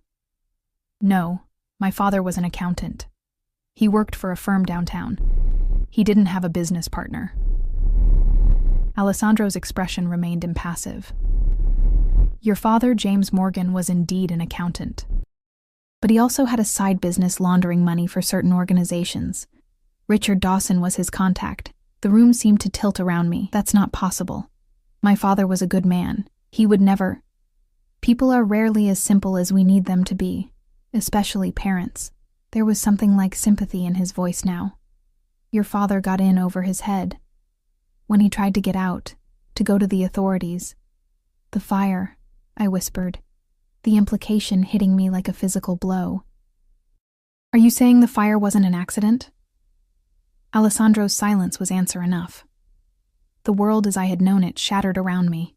S1: "No, my father was an accountant. He worked for a firm downtown. He didn't have a business partner." Alessandro's expression remained impassive. "Your father, James Morgan, was indeed an accountant. But he also had a side business laundering money for certain organizations. Richard Dawson was his contact." The room seemed to tilt around me. "That's not possible. My father was a good man. He would never—" "People are rarely as simple as we need them to be, especially parents." There was something like sympathy in his voice now. "Your father got in over his head. When he tried to get out, to go to the authorities. The fire," I whispered, the implication hitting me like a physical blow. "Are you saying the fire wasn't an accident?" Alessandro's silence was answer enough. The world as I had known it shattered around me,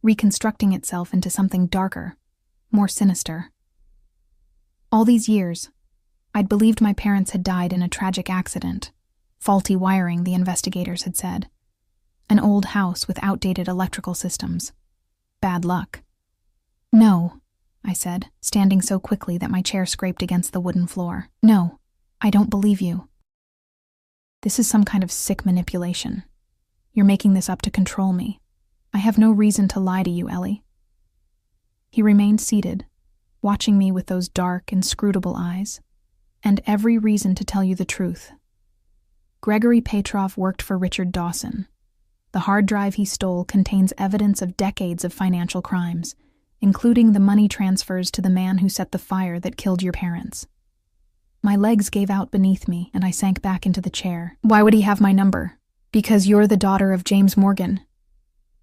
S1: reconstructing itself into something darker, more sinister. All these years, I'd believed my parents had died in a tragic accident. Faulty wiring, the investigators had said. An old house with outdated electrical systems. Bad luck. "No," I said, standing so quickly that my chair scraped against the wooden floor. "No, I don't believe you. This is some kind of sick manipulation. You're making this up to control me. I have no reason to lie to you, Ellie." He remained seated, watching me with those dark, inscrutable eyes. "And every reason to tell you the truth. Gregory Petrov worked for Richard Dawson. The hard drive he stole contains evidence of decades of financial crimes, including the money transfers to the man who set the fire that killed your parents." My legs gave out beneath me, and I sank back into the chair. "Why would he have my number? Because you're the daughter of James Morgan.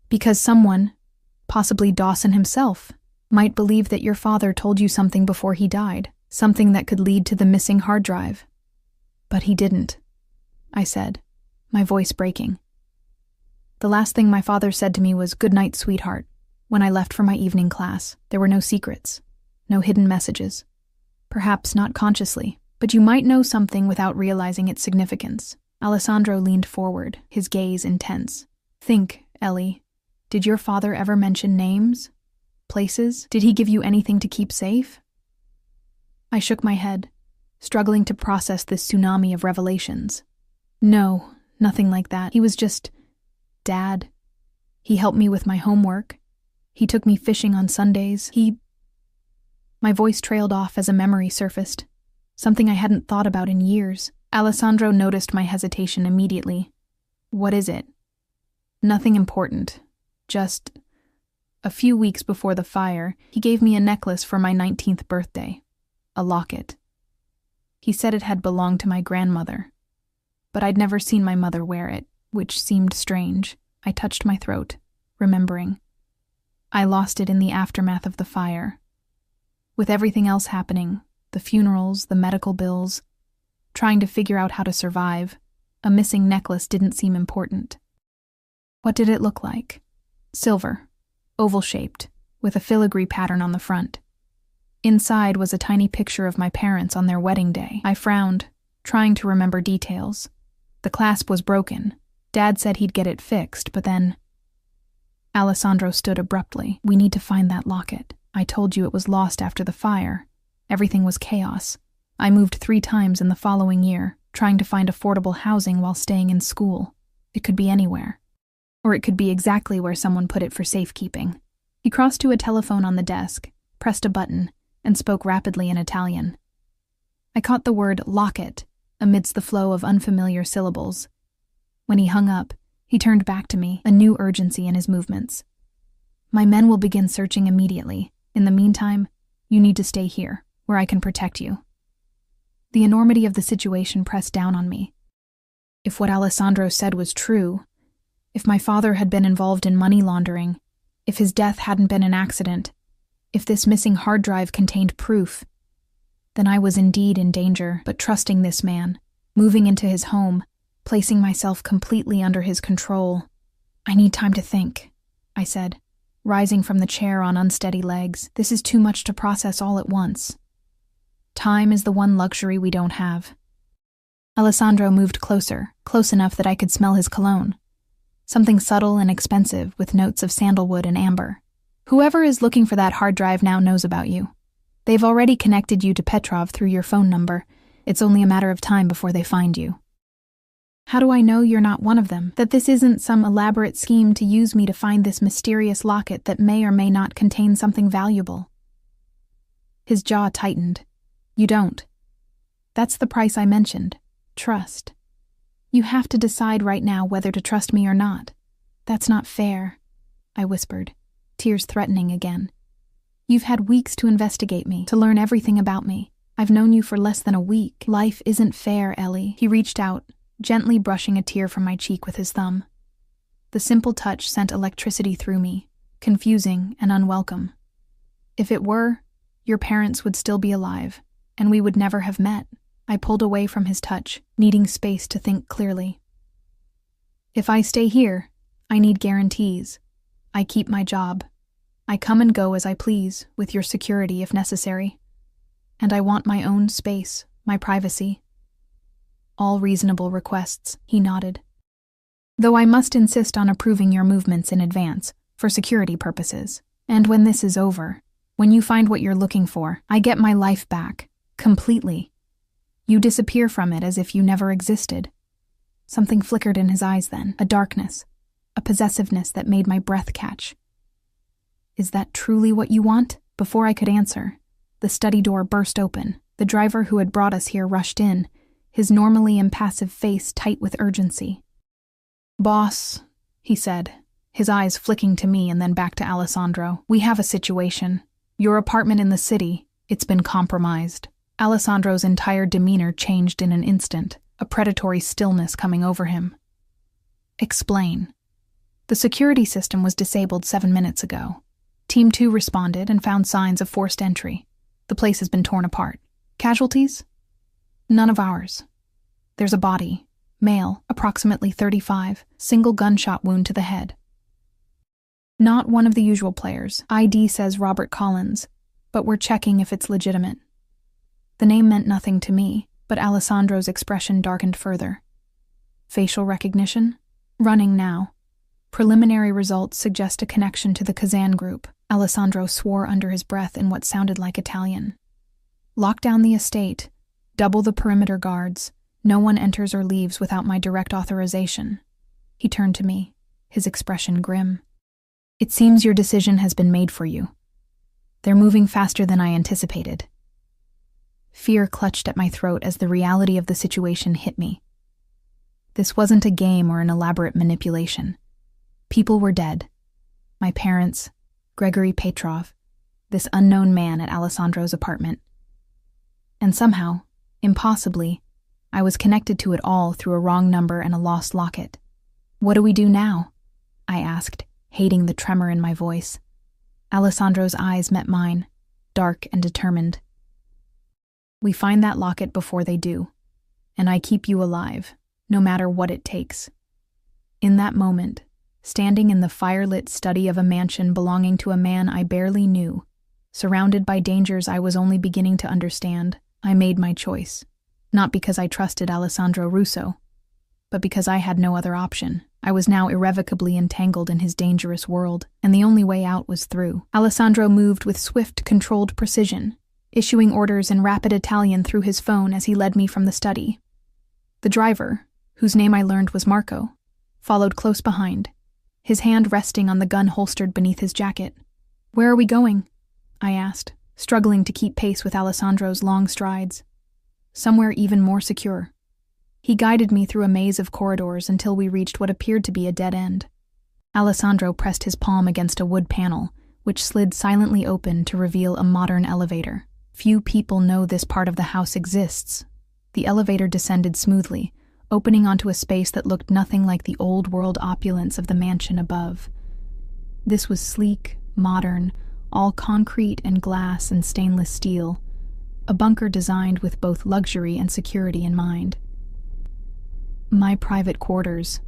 S1: Because someone, possibly Dawson himself, might believe that your father told you something before he died, something that could lead to the missing hard drive." But he didn't, I said, my voice breaking. The last thing my father said to me was, "Good night, sweetheart," when I left for my evening class. There were no secrets, no hidden messages. Perhaps not consciously, but you might know something without realizing its significance. Alessandro leaned forward, his gaze intense. Think, Ellie. Did your father ever mention names? Places? Did he give you anything to keep safe? I shook my head, struggling to process this tsunami of revelations. No, nothing like that. He was just Dad. He helped me with my homework. He took me fishing on Sundays. My voice trailed off as a memory surfaced, something I hadn't thought about in years. Alessandro noticed my hesitation immediately. What is it? Nothing important. Just a few weeks before the fire, he gave me a necklace for my 19th birthday. A locket. He said it had belonged to my grandmother, but I'd never seen my mother wear it, which seemed strange. I touched my throat, remembering. I lost it in the aftermath of the fire. With everything else happening, the funerals, the medical bills, trying to figure out how to survive, a missing necklace didn't seem important. What did it look like? Silver, oval-shaped, with a filigree pattern on the front. Inside was a tiny picture of my parents on their wedding day. I frowned, trying to remember details. The clasp was broken. Dad said he'd get it fixed, but then... Alessandro stood abruptly. We need to find that locket. I told you it was lost after the fire. Everything was chaos. I moved 3 times in the following year, trying to find affordable housing while staying in school. It could be anywhere. Or it could be exactly where someone put it for safekeeping. He crossed to a telephone on the desk, pressed a button, and spoke rapidly in Italian. I caught the word locket amidst the flow of unfamiliar syllables. When he hung up, he turned back to me, a new urgency in his movements. My men will begin searching immediately. In the meantime, you need to stay here, where I can protect you. The enormity of the situation pressed down on me. If what Alessandro said was true, if my father had been involved in money laundering, if his death hadn't been an accident, if this missing hard drive contained proof, then I was indeed in danger. But trusting this man, moving into his home, placing myself completely under his control. I need time to think, I said, rising from the chair on unsteady legs. This is too much to process all at once. Time is the one luxury we don't have. Alessandro moved closer, close enough that I could smell his cologne. Something subtle and expensive with notes of sandalwood and amber. Whoever is looking for that hard drive now knows about you. They've already connected you to Petrov through your phone number. It's only a matter of time before they find you. How do I know you're not one of them? That this isn't some elaborate scheme to use me to find this mysterious locket that may or may not contain something valuable? His jaw tightened. You don't. That's the price I mentioned. Trust. You have to decide right now whether to trust me or not. That's not fair, I whispered, tears threatening again. You've had weeks to investigate me, to learn everything about me. I've known you for less than a week. Life isn't fair, Ellie. He reached out, gently brushing a tear from my cheek with his thumb. The simple touch sent electricity through me, confusing and unwelcome. If it were, your parents would still be alive, and we would never have met. I pulled away from his touch, needing space to think clearly. If I stay here, I need guarantees. I keep my job. I come and go as I please, with your security if necessary. And I want my own space, my privacy. All reasonable requests, he nodded. Though I must insist on approving your movements in advance, for security purposes. And when this is over, when you find what you're looking for, I get my life back, completely. You disappear from it as if you never existed. Something flickered in his eyes then, a darkness, a possessiveness that made my breath catch. Is that truly what you want? Before I could answer, the study door burst open. The driver who had brought us here rushed in, his normally impassive face tight with urgency. Boss, he said, his eyes flicking to me and then back to Alessandro. We have a situation. Your apartment in the city, it's been compromised. Alessandro's entire demeanor changed in an instant, a predatory stillness coming over him. Explain. The security system was disabled 7 minutes ago. Team 2 responded and found signs of forced entry. The place has been torn apart. Casualties? None of ours. There's a body. Male, approximately 35, single gunshot wound to the head. Not one of the usual players. ID says Robert Collins, but we're checking if it's legitimate. The name meant nothing to me, but Alessandro's expression darkened further. Facial recognition? Running now. Preliminary results suggest a connection to the Kazan group. Alessandro swore under his breath in what sounded like Italian. Lock down the estate. Double the perimeter guards. No one enters or leaves without my direct authorization. He turned to me, his expression grim. It seems your decision has been made for you. They're moving faster than I anticipated. Fear clutched at my throat as the reality of the situation hit me. This wasn't a game or an elaborate manipulation. People were dead. My parents, Gregory Petrov, this unknown man at Alessandro's apartment. And somehow, impossibly, I was connected to it all through a wrong number and a lost locket. What do we do now? I asked, hating the tremor in my voice. Alessandro's eyes met mine, dark and determined. We find that locket before they do, and I keep you alive, no matter what it takes. In that moment, standing in the firelit study of a mansion belonging to a man I barely knew, surrounded by dangers I was only beginning to understand, I made my choice. Not because I trusted Alessandro Russo, but because I had no other option. I was now irrevocably entangled in his dangerous world, and the only way out was through. Alessandro moved with swift, controlled precision, issuing orders in rapid Italian through his phone as he led me from the study. The driver, whose name I learned was Marco, followed close behind, his hand resting on the gun holstered beneath his jacket. Where are we going? I asked, struggling to keep pace with Alessandro's long strides. Somewhere even more secure. He guided me through a maze of corridors until we reached what appeared to be a dead end. Alessandro pressed his palm against a wood panel, which slid silently open to reveal a modern elevator. Few people know this part of the house exists. The elevator descended smoothly, opening onto a space that looked nothing like the old-world opulence of the mansion above. This was sleek, modern, all concrete and glass and stainless steel, a bunker designed with both luxury and security in mind. My private quarters,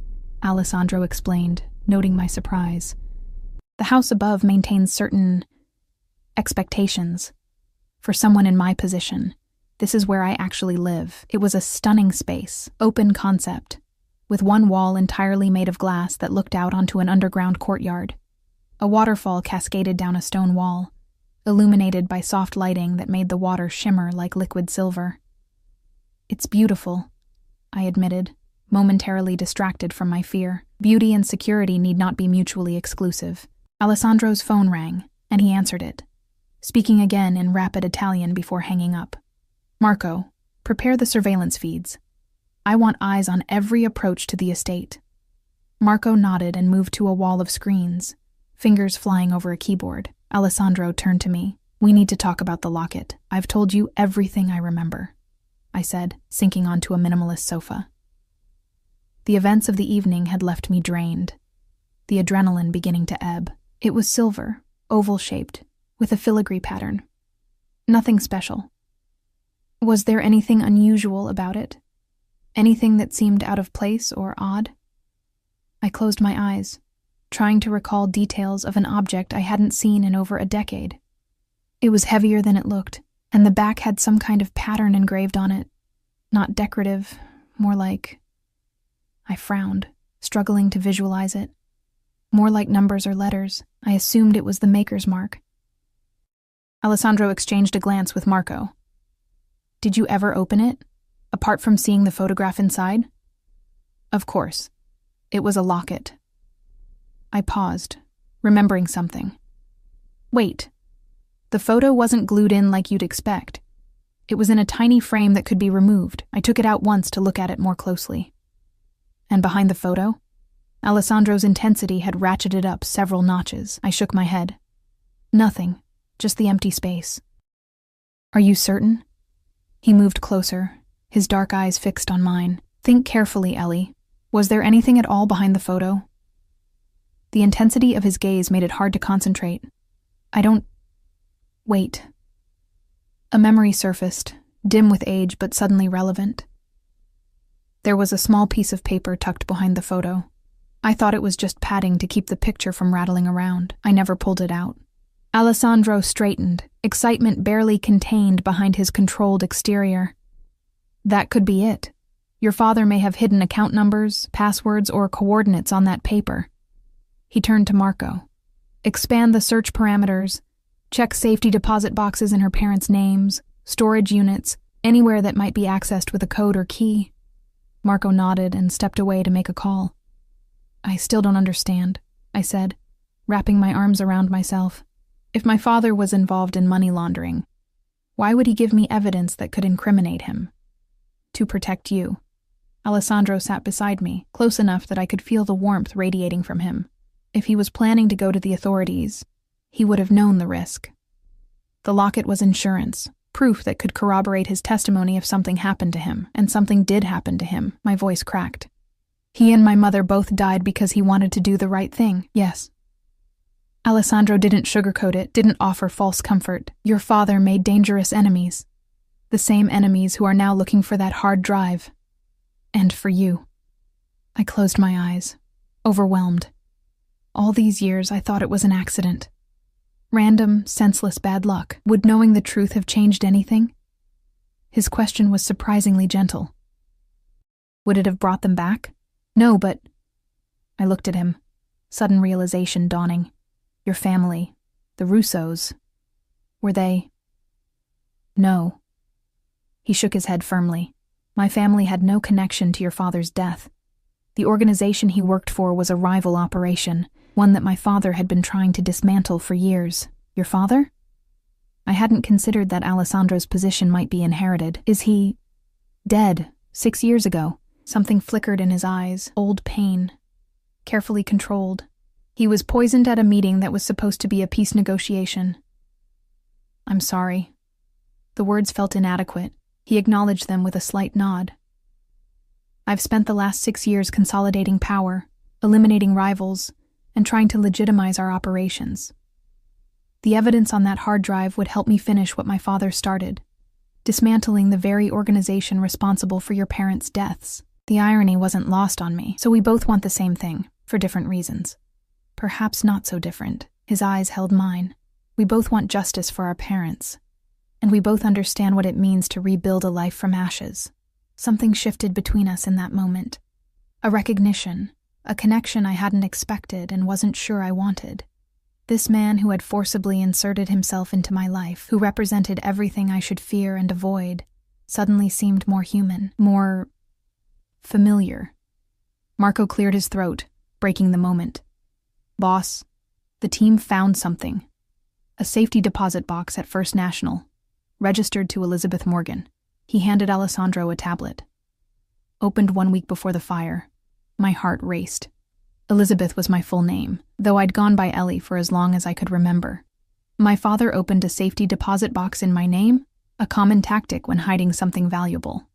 S1: Alessandro explained, noting my surprise. The house above maintains certain expectations. For someone in my position, this is where I actually live. It was a stunning space, open concept, with one wall entirely made of glass that looked out onto an underground courtyard. A waterfall cascaded down a stone wall, illuminated by soft lighting that made the water shimmer like liquid silver. It's beautiful, I admitted, momentarily distracted from my fear. Beauty and security need not be mutually exclusive. Alessandro's phone rang, and he answered it, speaking again in rapid Italian before hanging up. Marco, prepare the surveillance feeds. I want eyes on every approach to the estate. Marco nodded and moved to a wall of screens, fingers flying over a keyboard. Alessandro turned to me. We need to talk about the locket. I've told you everything I remember, I said, sinking onto a minimalist sofa. The events of the evening had left me drained, the adrenaline beginning to ebb. It was silver, oval-shaped, with a filigree pattern. Nothing special. Was there anything unusual about it? Anything that seemed out of place or odd? I closed my eyes, trying to recall details of an object I hadn't seen in over a decade. It was heavier than it looked, and the back had some kind of pattern engraved on it. Not decorative, more like... I frowned, struggling to visualize it. More like numbers or letters. I assumed it was the maker's mark. Alessandro exchanged a glance with Marco. Did you ever open it, apart from seeing the photograph inside? Of course. It was a locket. I paused, remembering something. Wait. The photo wasn't glued in like you'd expect. It was in a tiny frame that could be removed. I took it out once to look at it more closely. And behind the photo, Alessandro's intensity had ratcheted up several notches. I shook my head. Nothing, just the empty space. Are you certain? He moved closer, his dark eyes fixed on mine. Think carefully, Ellie. Was there anything at all behind the photo? The intensity of his gaze made it hard to concentrate. Wait. A memory surfaced, dim with age but suddenly relevant. There was a small piece of paper tucked behind the photo. I thought it was just padding to keep the picture from rattling around. I never pulled it out. Alessandro straightened, excitement barely contained behind his controlled exterior. That could be it. Your father may have hidden account numbers, passwords, or coordinates on that paper. He turned to Marco. Expand the search parameters. Check safety deposit boxes in her parents' names, storage units, anywhere that might be accessed with a code or key. Marco nodded and stepped away to make a call. I still don't understand, I said, wrapping my arms around myself. If my father was involved in money laundering, why would he give me evidence that could incriminate him? To protect you. Alessandro sat beside me, close enough that I could feel the warmth radiating from him. If he was planning to go to the authorities, he would have known the risk. The locket was insurance, proof that could corroborate his testimony if something happened to him, and something did happen to him. My voice cracked. He and my mother both died because he wanted to do the right thing, yes. Alessandro didn't sugarcoat it, didn't offer false comfort. Your father made dangerous enemies. The same enemies who are now looking for that hard drive. And for you. I closed my eyes, overwhelmed. All these years I thought it was an accident. Random, senseless bad luck. Would knowing the truth have changed anything? His question was surprisingly gentle. Would it have brought them back? No, but... I looked at him, sudden realization dawning. Your family, the Russos, were they... No. He shook his head firmly. My family had no connection to your father's death. The organization he worked for was a rival operation, one that my father had been trying to dismantle for years. Your father? I hadn't considered that Alessandro's position might be inherited. Is he... dead, 6 years ago? Something flickered in his eyes, old pain. Carefully controlled. He was poisoned at a meeting that was supposed to be a peace negotiation. I'm sorry. The words felt inadequate. He acknowledged them with a slight nod. I've spent the last 6 years consolidating power, eliminating rivals, and trying to legitimize our operations. The evidence on that hard drive would help me finish what my father started, dismantling the very organization responsible for your parents' deaths. The irony wasn't lost on me, so we both want the same thing, for different reasons. Perhaps not so different. His eyes held mine. We both want justice for our parents, and we both understand what it means to rebuild a life from ashes. Something shifted between us in that moment. A recognition, a connection I hadn't expected and wasn't sure I wanted. This man who had forcibly inserted himself into my life, who represented everything I should fear and avoid, suddenly seemed more human, more... familiar. Marco cleared his throat, breaking the moment. Boss, the team found something. A safety deposit box at First National, registered to Elizabeth Morgan. He handed Alessandro a tablet. Opened 1 week before the fire. My heart raced. Elizabeth was my full name, though I'd gone by Ellie for as long as I could remember. My father opened a safety deposit box in my name, a common tactic when hiding something valuable.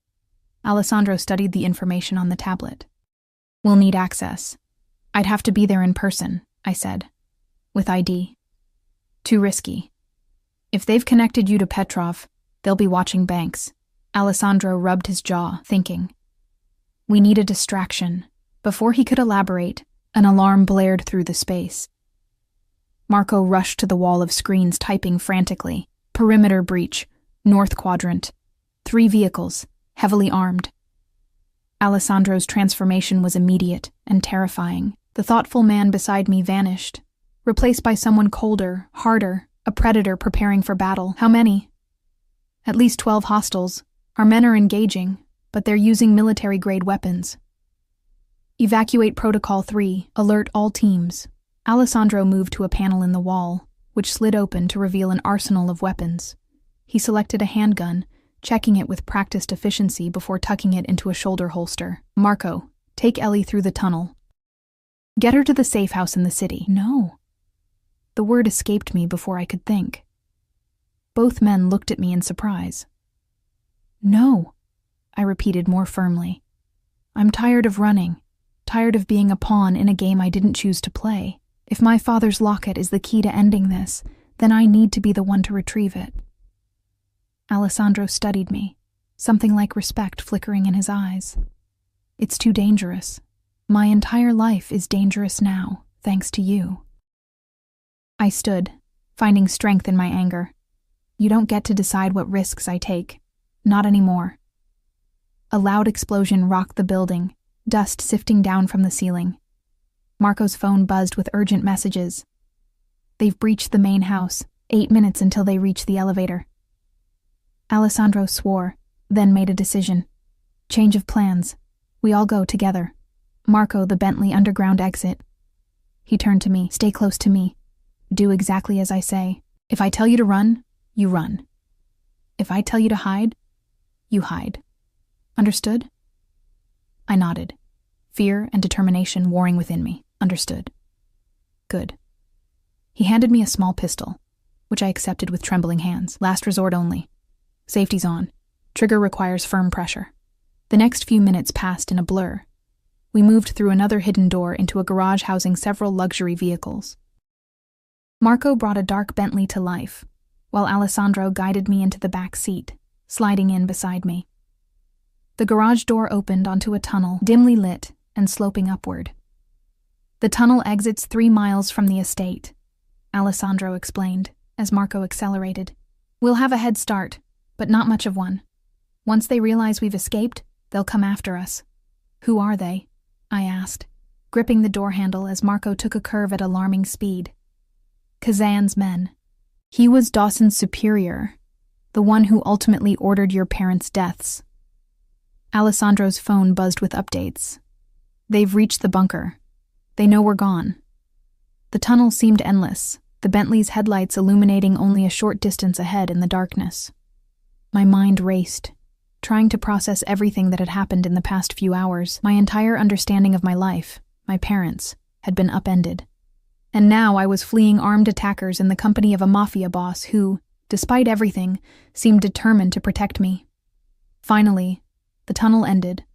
S1: Alessandro studied the information on the tablet. We'll need access. I'd have to be there in person, I said. With ID. Too risky. If they've connected you to Petrov, they'll be watching banks. Alessandro rubbed his jaw, thinking. We need a distraction. Before he could elaborate, an alarm blared through the space. Marco rushed to the wall of screens, typing frantically. Perimeter breach. North quadrant. 3 vehicles, heavily armed. Alessandro's transformation was immediate and terrifying. The thoughtful man beside me vanished, replaced by someone colder, harder, a predator preparing for battle. How many? At least 12 hostiles. Our men are engaging, but they're using military-grade weapons. Evacuate Protocol 3. Alert all teams. Alessandro moved to a panel in the wall, which slid open to reveal an arsenal of weapons. He selected a handgun, checking it with practiced efficiency before tucking it into a shoulder holster. Marco, take Ellie through the tunnel. Get her to the safe house in the city. No. The word escaped me before I could think. Both men looked at me in surprise. No, I repeated more firmly. I'm tired of running, tired of being a pawn in a game I didn't choose to play. If my father's locket is the key to ending this, then I need to be the one to retrieve it. Alessandro studied me, something like respect flickering in his eyes. It's too dangerous. My entire life is dangerous now, thanks to you. I stood, finding strength in my anger. You don't get to decide what risks I take. Not anymore. A loud explosion rocked the building, dust sifting down from the ceiling. Marco's phone buzzed with urgent messages. They've breached the main house. 8 minutes until they reach the elevator. Alessandro swore, then made a decision. Change of plans. We all go together. Marco, the Bentley underground exit. He turned to me. Stay close to me. Do exactly as I say. If I tell you to run, you run. If I tell you to hide, you hide. Understood? I nodded, fear and determination warring within me. Understood. Good. He handed me a small pistol, which I accepted with trembling hands. Last resort only. Safety's on. Trigger requires firm pressure. The next few minutes passed in a blur. We moved through another hidden door into a garage housing several luxury vehicles. Marco brought a dark Bentley to life, while Alessandro guided me into the back seat, sliding in beside me. The garage door opened onto a tunnel, dimly lit and sloping upward. The tunnel exits 3 miles from the estate, Alessandro explained, as Marco accelerated. We'll have a head start, but not much of one. Once they realize we've escaped, they'll come after us. Who are they? I asked, gripping the door handle as Marco took a curve at alarming speed. Kazan's men. He was Dawson's superior, the one who ultimately ordered your parents' deaths. Alessandro's phone buzzed with updates. They've reached the bunker. They know we're gone. The tunnel seemed endless, the Bentley's headlights illuminating only a short distance ahead in the darkness. My mind raced, trying to process everything that had happened in the past few hours. My entire understanding of my life, my parents, had been upended. And now I was fleeing armed attackers in the company of a Mafia boss who, despite everything, seemed determined to protect me. Finally, the tunnel ended,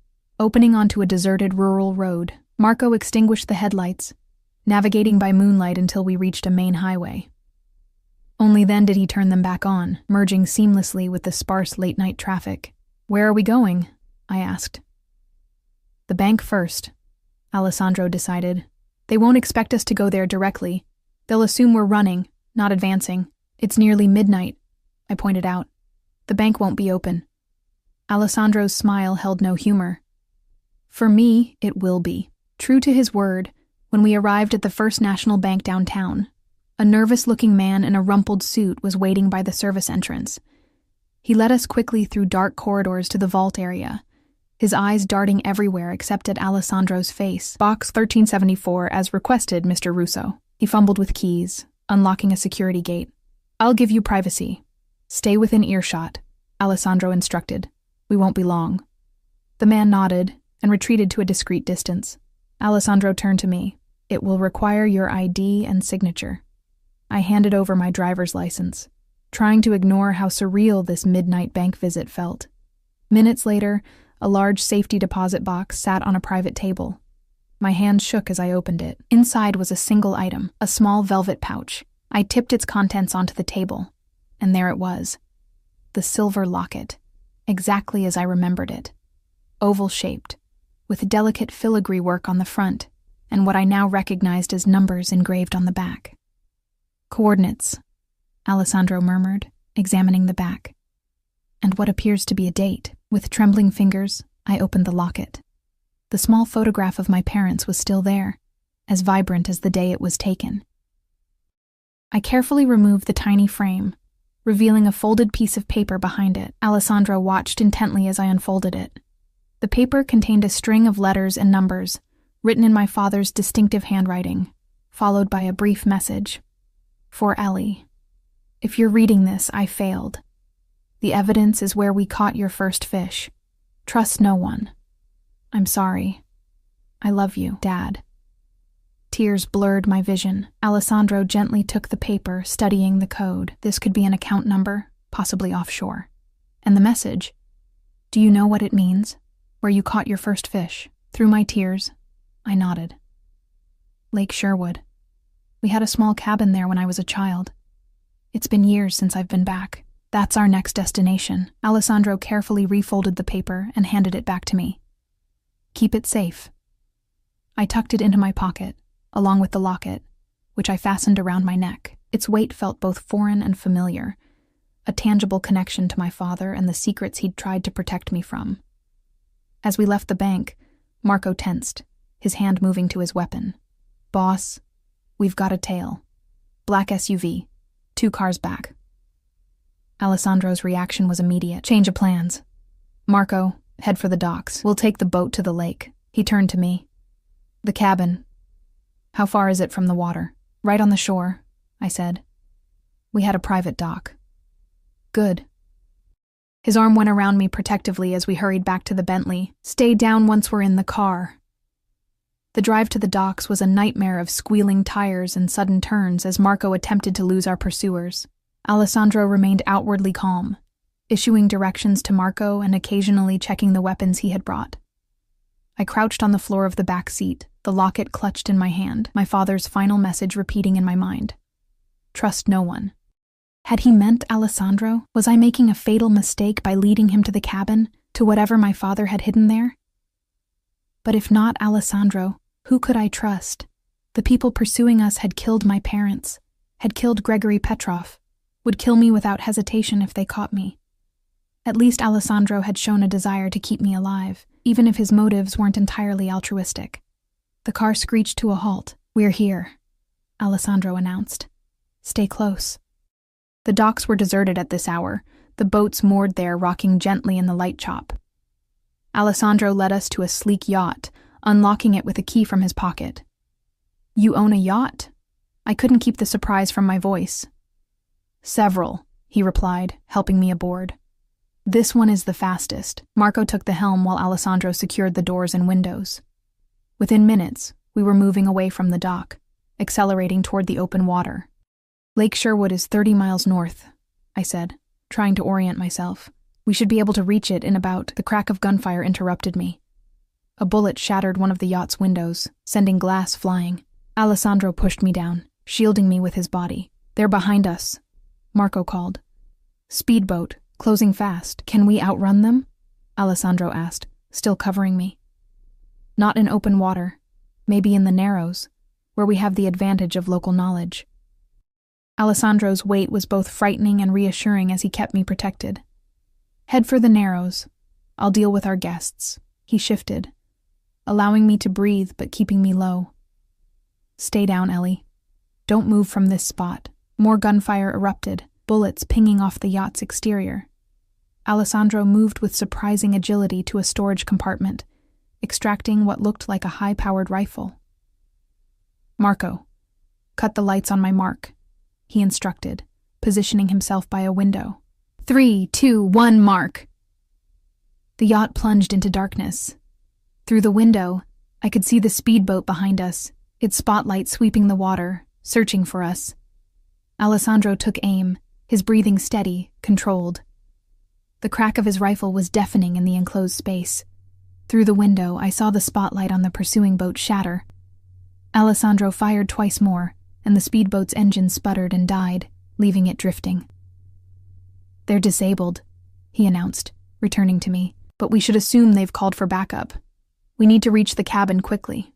S1: opening onto a deserted rural road. Marco extinguished the headlights, navigating by moonlight until we reached a main highway. Only then did he turn them back on, merging seamlessly with the sparse late-night traffic. Where are we going? I asked. The bank first, Alessandro decided. They won't expect us to go there directly. They'll assume we're running, not advancing. It's nearly midnight, I pointed out. The bank won't be open. Alessandro's smile held no humor. For me, it will be. True to his word, when we arrived at the First National Bank downtown, a nervous-looking man in a rumpled suit was waiting by the service entrance. He led us quickly through dark corridors to the vault area, his eyes darting everywhere except at Alessandro's face. Box 1374, as requested, Mr. Russo. He fumbled with keys, unlocking a security gate. I'll give you privacy. Stay within earshot, Alessandro instructed. We won't be long. The man nodded and retreated to a discreet distance. Alessandro turned to me. It will require your ID and signature. I handed over my driver's license, trying to ignore how surreal this midnight bank visit felt. Minutes later, a large safety deposit box sat on a private table. My hand shook as I opened it. Inside was a single item, a small velvet pouch. I tipped its contents onto the table, and there it was. The silver locket, exactly as I remembered it. Oval-shaped, with delicate filigree work on the front, and what I now recognized as numbers engraved on the back. Coordinates, Alessandro murmured, examining the back. And what appears to be a date. With trembling fingers, I opened the locket. The small photograph of my parents was still there, as vibrant as the day it was taken. I carefully removed the tiny frame, revealing a folded piece of paper behind it. Alessandro watched intently as I unfolded it. The paper contained a string of letters and numbers, written in my father's distinctive handwriting, followed by a brief message. For Ellie. If you're reading this, I failed. The evidence is where we caught your first fish. Trust no one. I'm sorry. I love you, Dad. Tears blurred my vision. Alessandro gently took the paper, studying the code. This could be an account number, possibly offshore. And the message. Do you know what it means? Where you caught your first fish. Through my tears, I nodded. Lake Sherwood. We had a small cabin there when I was a child. It's been years since I've been back. That's our next destination. Alessandro carefully refolded the paper and handed it back to me. Keep it safe. I tucked it into my pocket, along with the locket, which I fastened around my neck. Its weight felt both foreign and familiar, a tangible connection to my father and the secrets he'd tried to protect me from. As we left the bank, Marco tensed, his hand moving to his weapon. "Boss, we've got a tail. Black SUV, 2 cars back." Alessandro's reaction was immediate. "Change of plans. Marco, head for the docks. We'll take the boat to the lake." He turned to me. "The cabin. How far is it from the water?" "Right on the shore," I said. "We had a private dock." "Good." His arm went around me protectively as we hurried back to the Bentley. "Stay down once we're in the car." The drive to the docks was a nightmare of squealing tires and sudden turns as Marco attempted to lose our pursuers. Alessandro remained outwardly calm, issuing directions to Marco and occasionally checking the weapons he had brought. I crouched on the floor of the back seat, the locket clutched in my hand, my father's final message repeating in my mind. Trust no one. Had he meant Alessandro? Was I making a fatal mistake by leading him to the cabin, to whatever my father had hidden there? But if not Alessandro, who could I trust? The people pursuing us had killed my parents, had killed Gregory Petrov, would kill me without hesitation if they caught me. At least Alessandro had shown a desire to keep me alive, even if his motives weren't entirely altruistic. The car screeched to a halt. "We're here," Alessandro announced. "Stay close." The docks were deserted at this hour, the boats moored there rocking gently in the light chop. Alessandro led us to a sleek yacht, unlocking it with a key from his pocket. "You own a yacht?" I couldn't keep the surprise from my voice. "Several," he replied, helping me aboard. "This one is the fastest." Marco took the helm while Alessandro secured the doors and windows. Within minutes, we were moving away from the dock, accelerating toward the open water. "Lake Sherwood is 30 miles north," I said, trying to orient myself. "We should be able to reach it in about—" The crack of gunfire interrupted me. A bullet shattered one of the yacht's windows, sending glass flying. Alessandro pushed me down, shielding me with his body. "They're behind us," Marco called. "Speedboat, closing fast. Can we outrun them?" Alessandro asked, still covering me. "Not in open water. Maybe in the Narrows, where we have the advantage of local knowledge." Alessandro's weight was both frightening and reassuring as he kept me protected. "Head for the Narrows. I'll deal with our guests." He shifted, allowing me to breathe but keeping me low. "Stay down, Ellie. Don't move from this spot." More gunfire erupted, bullets pinging off the yacht's exterior. Alessandro moved with surprising agility to a storage compartment, extracting what looked like a high-powered rifle. "Marco, cut the lights on my mark," he instructed, positioning himself by a window. 3, 2, 1, mark! The yacht plunged into darkness. Through the window, I could see the speedboat behind us, its spotlight sweeping the water, searching for us. Alessandro took aim, his breathing steady, controlled. The crack of his rifle was deafening in the enclosed space. Through the window, I saw the spotlight on the pursuing boat shatter. Alessandro fired twice more, and the speedboat's engine sputtered and died, leaving it drifting. "They're disabled," he announced, returning to me, "but we should assume they've called for backup. We need to reach the cabin quickly."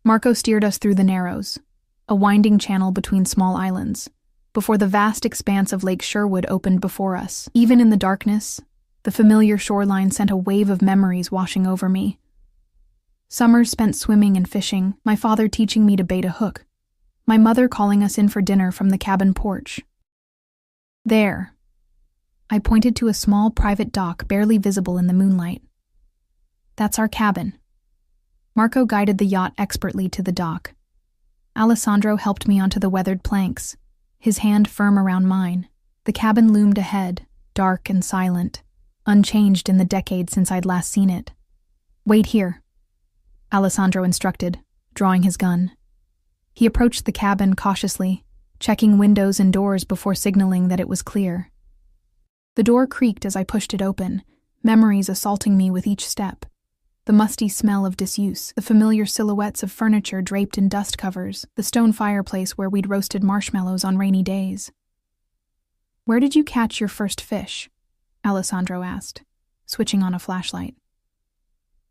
S1: Marco steered us through the Narrows, a winding channel between small islands, before the vast expanse of Lake Sherwood opened before us. Even in the darkness, the familiar shoreline sent a wave of memories washing over me. Summers spent swimming and fishing, my father teaching me to bait a hook, my mother calling us in for dinner from the cabin porch. "There." I pointed to a small private dock barely visible in the moonlight. "That's our cabin." Marco guided the yacht expertly to the dock. Alessandro helped me onto the weathered planks, his hand firm around mine. The cabin loomed ahead, dark and silent, unchanged in the decade since I'd last seen it. "Wait here," Alessandro instructed, drawing his gun. He approached the cabin cautiously, checking windows and doors before signaling that it was clear. The door creaked as I pushed it open, memories assaulting me with each step. The musty smell of disuse, the familiar silhouettes of furniture draped in dust covers, the stone fireplace where we'd roasted marshmallows on rainy days. "Where did you catch your first fish?" Alessandro asked, switching on a flashlight.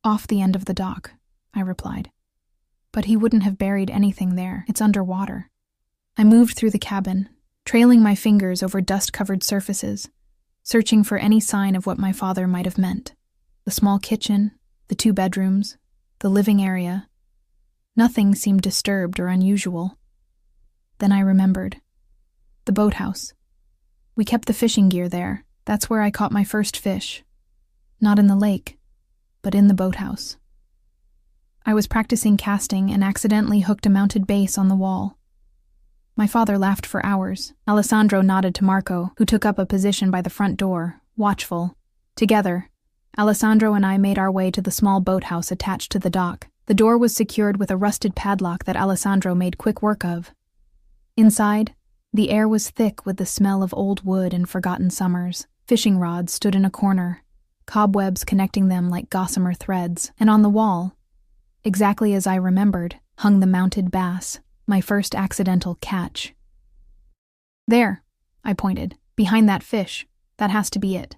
S1: Off the end of the dock, I replied. But he wouldn't have buried anything there. It's underwater. I moved through the cabin, trailing my fingers over dust-covered surfaces, searching for any sign of what my father might have meant. The small kitchen, the 2 bedrooms, the living area. Nothing seemed disturbed or unusual. Then I remembered. The boathouse. We kept the fishing gear there. That's where I caught my first fish. Not in the lake, but in the boathouse. I was practicing casting and accidentally hooked a mounted base on the wall. My father laughed for hours. Alessandro nodded to Marco, who took up a position by the front door, watchful. Together, Alessandro and I made our way to the small boathouse attached to the dock. The door was secured with a rusted padlock that Alessandro made quick work of. Inside, the air was thick with the smell of old wood and forgotten summers. Fishing rods stood in a corner, cobwebs connecting them like gossamer threads, and on the wall, exactly as I remembered, hung the mounted bass, my first accidental catch. There, I pointed, behind that fish. That has to be it.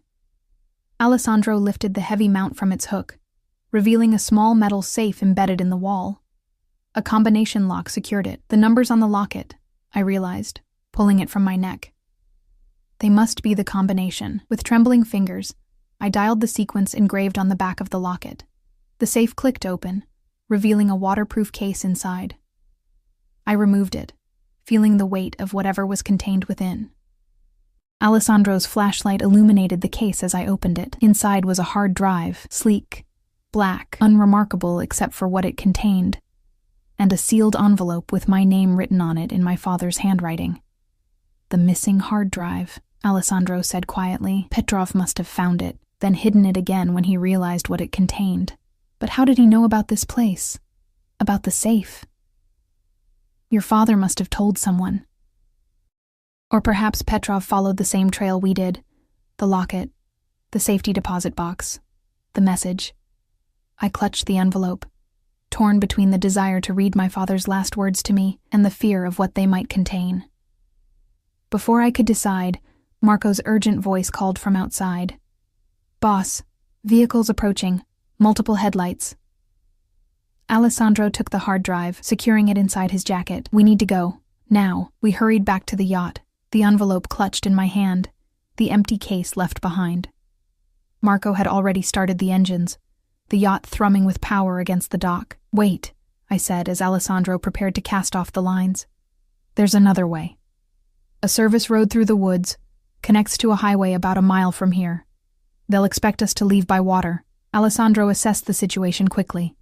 S1: Alessandro lifted the heavy mount from its hook, revealing a small metal safe embedded in the wall. A combination lock secured it. The numbers on the locket, I realized, pulling it from my neck. They must be the combination. With trembling fingers, I dialed the sequence engraved on the back of the locket. The safe clicked open, revealing a waterproof case inside. I removed it, feeling the weight of whatever was contained within. Alessandro's flashlight illuminated the case as I opened it. Inside was a hard drive, sleek, black, unremarkable except for what it contained, and a sealed envelope with my name written on it in my father's handwriting. The missing hard drive, Alessandro said quietly. Petrov must have found it, then hidden it again when he realized what it contained. But how did he know about this place? About the safe? Your father must have told someone. Or perhaps Petrov followed the same trail we did. The locket, the safety deposit box, the message. I clutched the envelope, torn between the desire to read my father's last words to me and the fear of what they might contain. Before I could decide, Marco's urgent voice called from outside. "Boss, vehicles approaching, multiple headlights." Alessandro took the hard drive, securing it inside his jacket. "We need to go. Now." We hurried back to the yacht, the envelope clutched in my hand, the empty case left behind. Marco had already started the engines, the yacht thrumming with power against the dock. "Wait," I said as Alessandro prepared to cast off the lines. "There's another way. A service road through the woods connects to a highway about a mile from here. They'll expect us to leave by water." Alessandro assessed the situation quickly.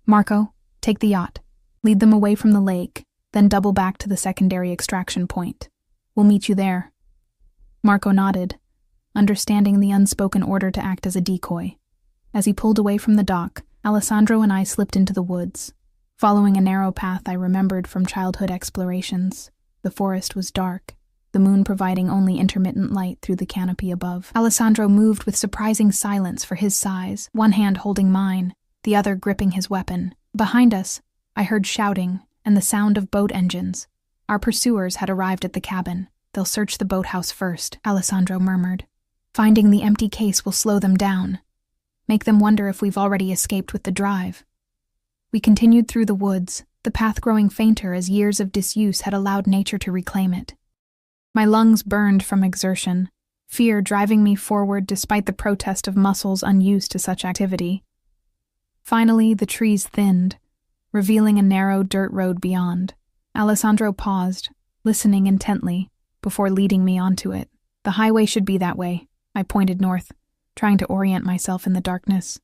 S1: "Marco, take the yacht. Lead them away from the lake, then double back to the secondary extraction point. We'll meet you there." Marco nodded, understanding the unspoken order to act as a decoy. As he pulled away from the dock, Alessandro and I slipped into the woods, following a narrow path I remembered from childhood explorations. The forest was dark, the moon providing only intermittent light through the canopy above. Alessandro moved with surprising silence for his size, one hand holding mine, the other gripping his weapon. Behind us, I heard shouting and the sound of boat engines. Our pursuers had arrived at the cabin. "They'll search the boathouse first," Alessandro murmured. "Finding the empty case will slow them down, make them wonder if we've already escaped with the drive." We continued through the woods, the path growing fainter as years of disuse had allowed nature to reclaim it. My lungs burned from exertion, fear driving me forward despite the protest of muscles unused to such activity. Finally, the trees thinned, revealing a narrow dirt road beyond. Alessandro paused, listening intently, before leading me onto it. "The highway should be that way," I pointed north, trying to orient myself in the darkness.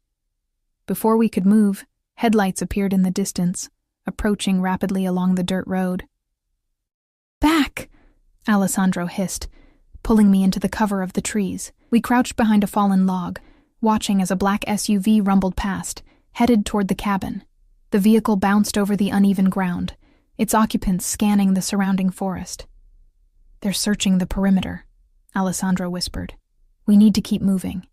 S1: Before we could move, headlights appeared in the distance, approaching rapidly along the dirt road. "Back!" Alessandro hissed, pulling me into the cover of the trees. We crouched behind a fallen log, watching as a black SUV rumbled past, headed toward the cabin. The vehicle bounced over the uneven ground, its occupants scanning the surrounding forest. "They're searching the perimeter," Alessandro whispered. "We need to keep moving."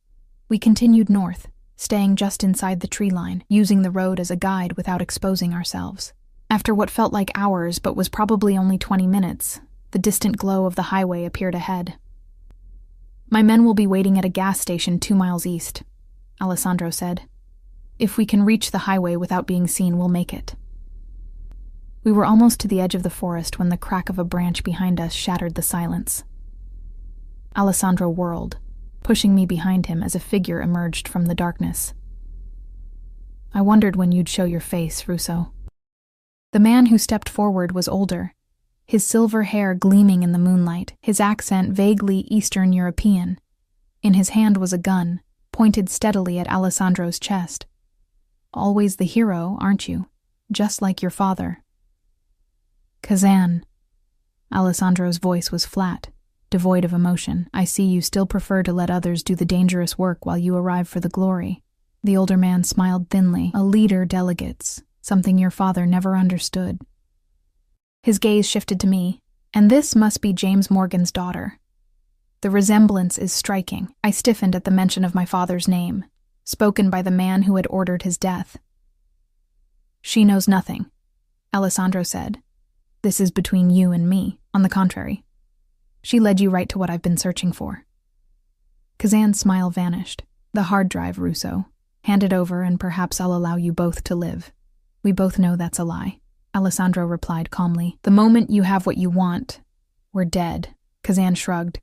S1: We continued north, staying just inside the tree line, using the road as a guide without exposing ourselves. After what felt like hours but was probably only 20 minutes, the distant glow of the highway appeared ahead. "My men will be waiting at a gas station 2 miles east," Alessandro said. If we can reach the highway without being seen, we'll make it. We were almost to the edge of the forest when the crack of a branch behind us shattered the silence. Alessandro whirled, pushing me behind him as a figure emerged from the darkness. I wondered when you'd show your face, Russo. The man who stepped forward was older, his silver hair gleaming in the moonlight, his accent vaguely Eastern European. In his hand was a gun, pointed steadily at Alessandro's chest. Always the hero, aren't you? Just like your father. Kazan. Alessandro's voice was flat, devoid of emotion. I see you still prefer to let others do the dangerous work while you arrive for the glory. The older man smiled thinly. A leader delegates, something your father never understood. His gaze shifted to me, and this must be James Morgan's daughter. The resemblance is striking. I stiffened at the mention of my father's name, spoken by the man who had ordered his death. She knows nothing, Alessandro said. This is between you and me. On the contrary, she led you right to what I've been searching for. Kazan's smile vanished. The hard drive, Russo. Hand it over and perhaps I'll allow you both to live. We both know that's a lie, Alessandro replied calmly. The moment you have what you want, we're dead. Kazan shrugged.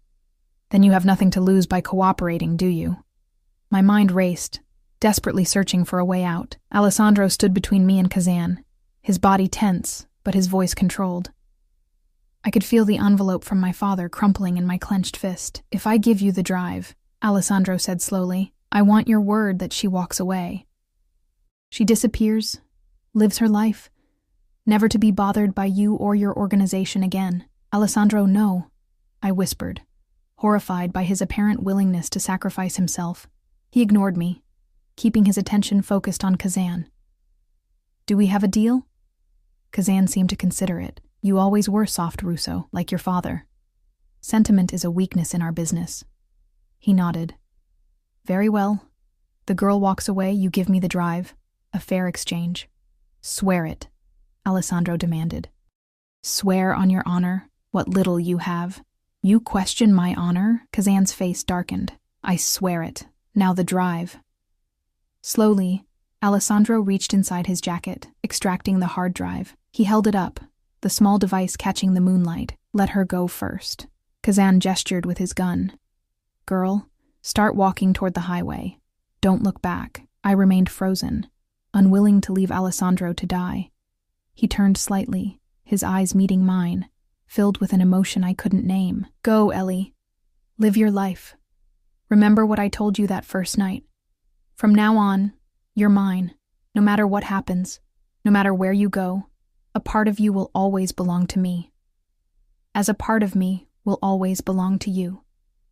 S1: Then you have nothing to lose by cooperating, do you? My mind raced, desperately searching for a way out. Alessandro stood between me and Kazan, his body tense, but his voice controlled. I could feel the envelope from my father crumpling in my clenched fist. If I give you the drive, Alessandro said slowly, I want your word that she walks away. She disappears, lives her life, never to be bothered by you or your organization again. Alessandro, no, I whispered, horrified by his apparent willingness to sacrifice himself. He ignored me, keeping his attention focused on Kazan. Do we have a deal? Kazan seemed to consider it. You always were soft, Russo, like your father. Sentiment is a weakness in our business. He nodded. Very well. The girl walks away, you give me the drive. A fair exchange. Swear it, Alessandro demanded. Swear on your honor, what little you have. You question my honor? Kazan's face darkened. I swear it. Now the drive. Slowly, Alessandro reached inside his jacket, extracting the hard drive. He held it up, the small device catching the moonlight. Let her go first. Kazan gestured with his gun. Girl, start walking toward the highway. Don't look back. I remained frozen, unwilling to leave Alessandro to die. He turned slightly, his eyes meeting mine, filled with an emotion I couldn't name. Go, Ellie. Live your life. Remember what I told you that first night. From now on, you're mine. No matter what happens, no matter where you go, a part of you will always belong to me. As a part of me will always belong to you.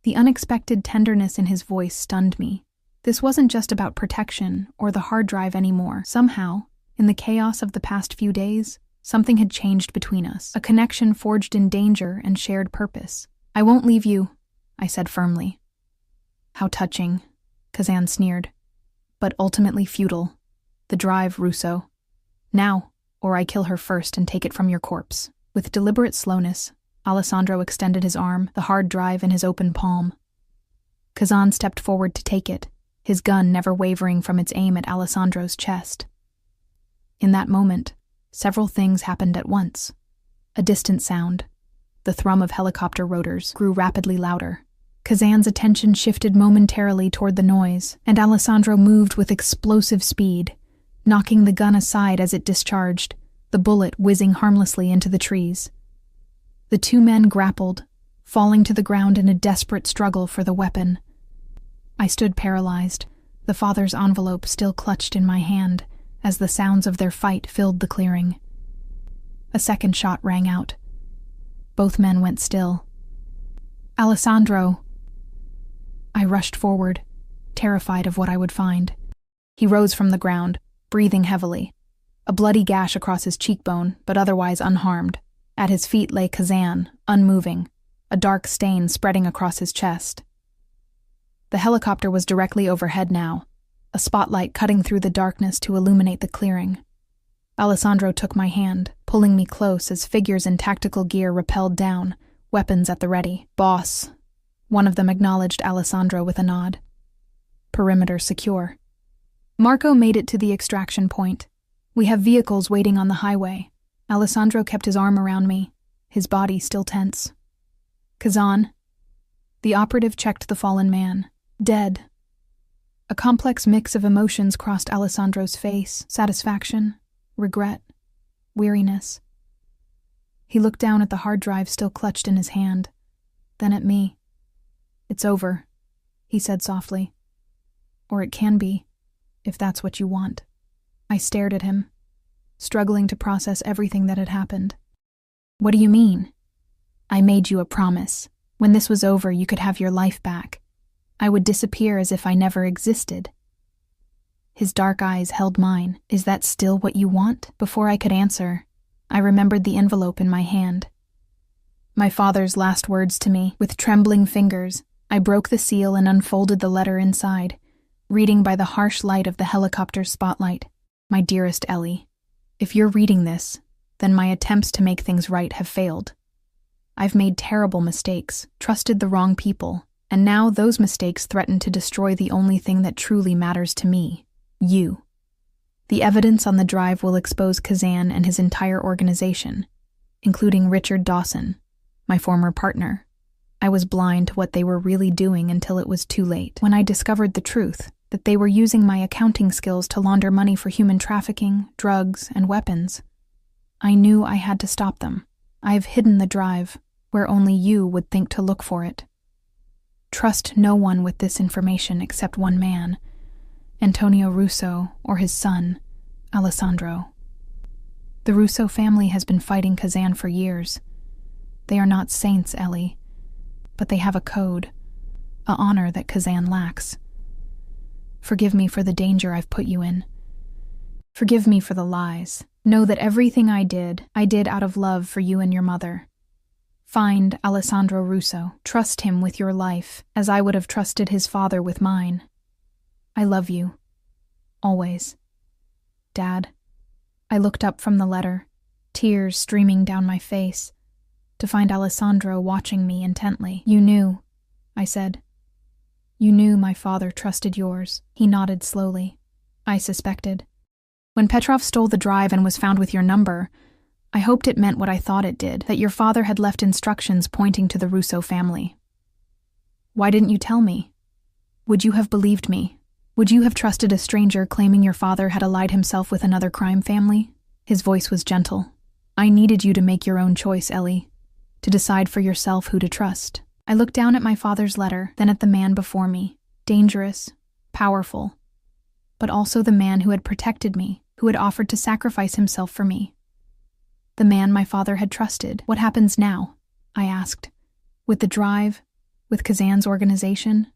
S1: The unexpected tenderness in his voice stunned me. This wasn't just about protection or the hard drive anymore. Somehow, in the chaos of the past few days, something had changed between us, a connection forged in danger and shared purpose. I won't leave you, I said firmly. How touching, Kazan sneered. But ultimately futile. The drive, Russo. Now, or I kill her first and take it from your corpse. With deliberate slowness, Alessandro extended his arm, the hard drive in his open palm. Kazan stepped forward to take it, his gun never wavering from its aim at Alessandro's chest. In that moment, several things happened at once. A distant sound, the thrum of helicopter rotors, grew rapidly louder. Kazan's attention shifted momentarily toward the noise, and Alessandro moved with explosive speed, knocking the gun aside as it discharged, the bullet whizzing harmlessly into the trees. The two men grappled, falling to the ground in a desperate struggle for the weapon. I stood paralyzed, the father's envelope still clutched in my hand, as the sounds of their fight filled the clearing. A second shot rang out. Both men went still. Alessandro! I rushed forward, terrified of what I would find. He rose from the ground, breathing heavily. A bloody gash across his cheekbone, but otherwise unharmed. At his feet lay Kazan, unmoving, a dark stain spreading across his chest. The helicopter was directly overhead now, a spotlight cutting through the darkness to illuminate the clearing. Alessandro took my hand, pulling me close as figures in tactical gear rappelled down, weapons at the ready. Boss. One of them acknowledged Alessandro with a nod. Perimeter secure. Marco made it to the extraction point. We have vehicles waiting on the highway. Alessandro kept his arm around me, his body still tense. Kazan. The operative checked the fallen man. Dead. A complex mix of emotions crossed Alessandro's face: satisfaction, regret, weariness. He looked down at the hard drive still clutched in his hand, then at me. "It's over," he said softly. "Or it can be, if that's what you want." I stared at him, struggling to process everything that had happened. "What do you mean?" "I made you a promise. When this was over, you could have your life back. I would disappear as if I never existed." His dark eyes held mine. "Is that still what you want?" Before I could answer, I remembered the envelope in my hand. My father's last words to me. With trembling fingers, I broke the seal and unfolded the letter inside, reading by the harsh light of the helicopter's spotlight. "My dearest Ellie, if you're reading this, then my attempts to make things right have failed. I've made terrible mistakes, trusted the wrong people, and now those mistakes threaten to destroy the only thing that truly matters to me, you. The evidence on the drive will expose Kazan and his entire organization, including Richard Dawson, my former partner. I was blind to what they were really doing until it was too late. When I discovered the truth, that they were using my accounting skills to launder money for human trafficking, drugs, and weapons, I knew I had to stop them. I've hidden the drive, where only you would think to look for it. Trust no one with this information except one man, Antonio Russo, or his son, Alessandro. The Russo family has been fighting Kazan for years. They are not saints, Ellie, but they have a code, a honor that Kazan lacks. Forgive me for the danger I've put you in. Forgive me for the lies. Know that everything I did out of love for you and your mother. Find Alessandro Russo. Trust him with your life, as I would have trusted his father with mine. I love you. Always. Dad." I looked up from the letter, tears streaming down my face, to find Alessandro watching me intently. "You knew," I said. "You knew my father trusted yours." He nodded slowly. "I suspected. When Petrov stole the drive and was found with your number, I hoped it meant what I thought it did, that your father had left instructions pointing to the Russo family. Why didn't you tell me? Would you have believed me? Would you have trusted a stranger claiming your father had allied himself with another crime family?" His voice was gentle. "I needed you to make your own choice, Ellie, to decide for yourself who to trust." I looked down at my father's letter, then at the man before me, dangerous, powerful, but also the man who had protected me, who had offered to sacrifice himself for me. The man my father had trusted. "What happens now?" I asked. "With the drive? With Kazan's organization?"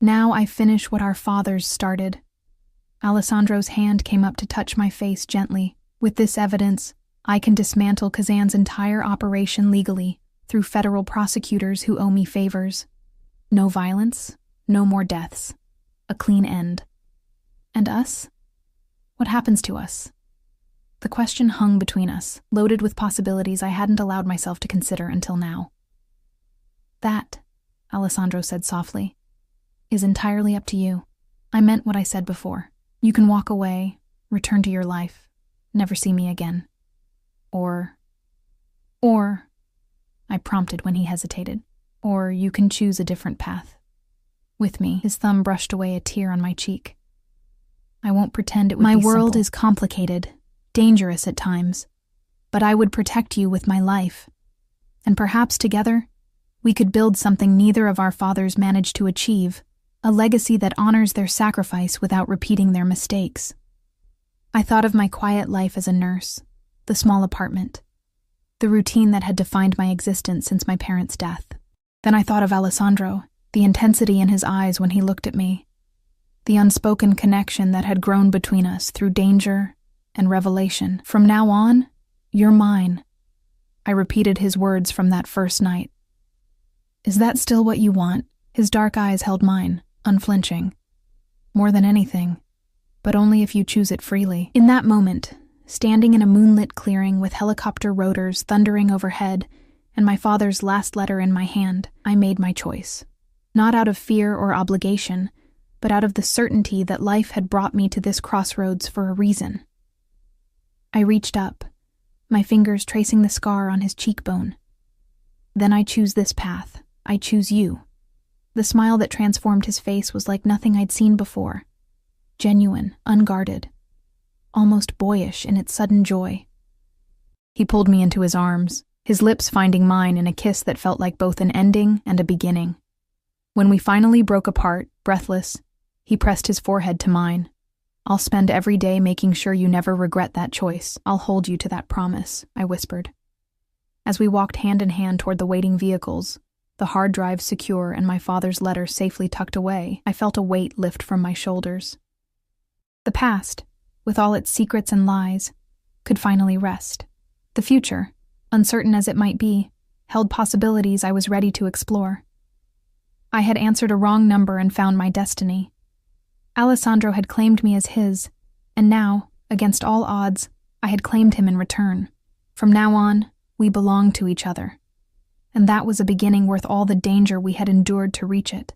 S1: "Now I finish what our fathers started." Alessandro's hand came up to touch my face gently. "With this evidence, I can dismantle Kazan's entire operation legally, through federal prosecutors who owe me favors. No violence, no more deaths. A clean end. And us? What happens to us?" The question hung between us, loaded with possibilities I hadn't allowed myself to consider until now. "That," Alessandro said softly, "is entirely up to you. I meant what I said before. You can walk away, return to your life, never see me again. Or, I prompted when he hesitated. "Or you can choose a different path. With me." His thumb brushed away a tear on my cheek. "I won't pretend it would be simple. My world is complicated, dangerous at times, but I would protect you with my life. And perhaps together, we could build something neither of our fathers managed to achieve, a legacy that honors their sacrifice without repeating their mistakes." I thought of my quiet life as a nurse, the small apartment, the routine that had defined my existence since my parents' death. Then I thought of Alessandro, the intensity in his eyes when he looked at me, the unspoken connection that had grown between us through danger and revelation. "From now on, you're mine." I repeated his words from that first night. "Is that still what you want?" His dark eyes held mine, unflinching. "More than anything, but only if you choose it freely." In that moment, standing in a moonlit clearing with helicopter rotors thundering overhead and my father's last letter in my hand, I made my choice. Not out of fear or obligation, but out of the certainty that life had brought me to this crossroads for a reason. I reached up, my fingers tracing the scar on his cheekbone. Then I choose this path. I choose you. The smile that transformed his face was like nothing I'd seen before. Genuine, unguarded, almost boyish in its sudden joy. He pulled me into his arms, his lips finding mine in a kiss that felt like both an ending and a beginning. When we finally broke apart, breathless, he pressed his forehead to mine. "I'll spend every day making sure you never regret that choice. I'll hold you to that promise," I whispered. As we walked hand in hand toward the waiting vehicles, the hard drive secure and my father's letter safely tucked away, I felt a weight lift from my shoulders. The past, with all its secrets and lies, could finally rest. The future, uncertain as it might be, held possibilities I was ready to explore. I had answered a wrong number and found my destiny. Alessandro had claimed me as his, and now, against all odds, I had claimed him in return. From now on, we belonged to each other. And that was a beginning worth all the danger we had endured to reach it.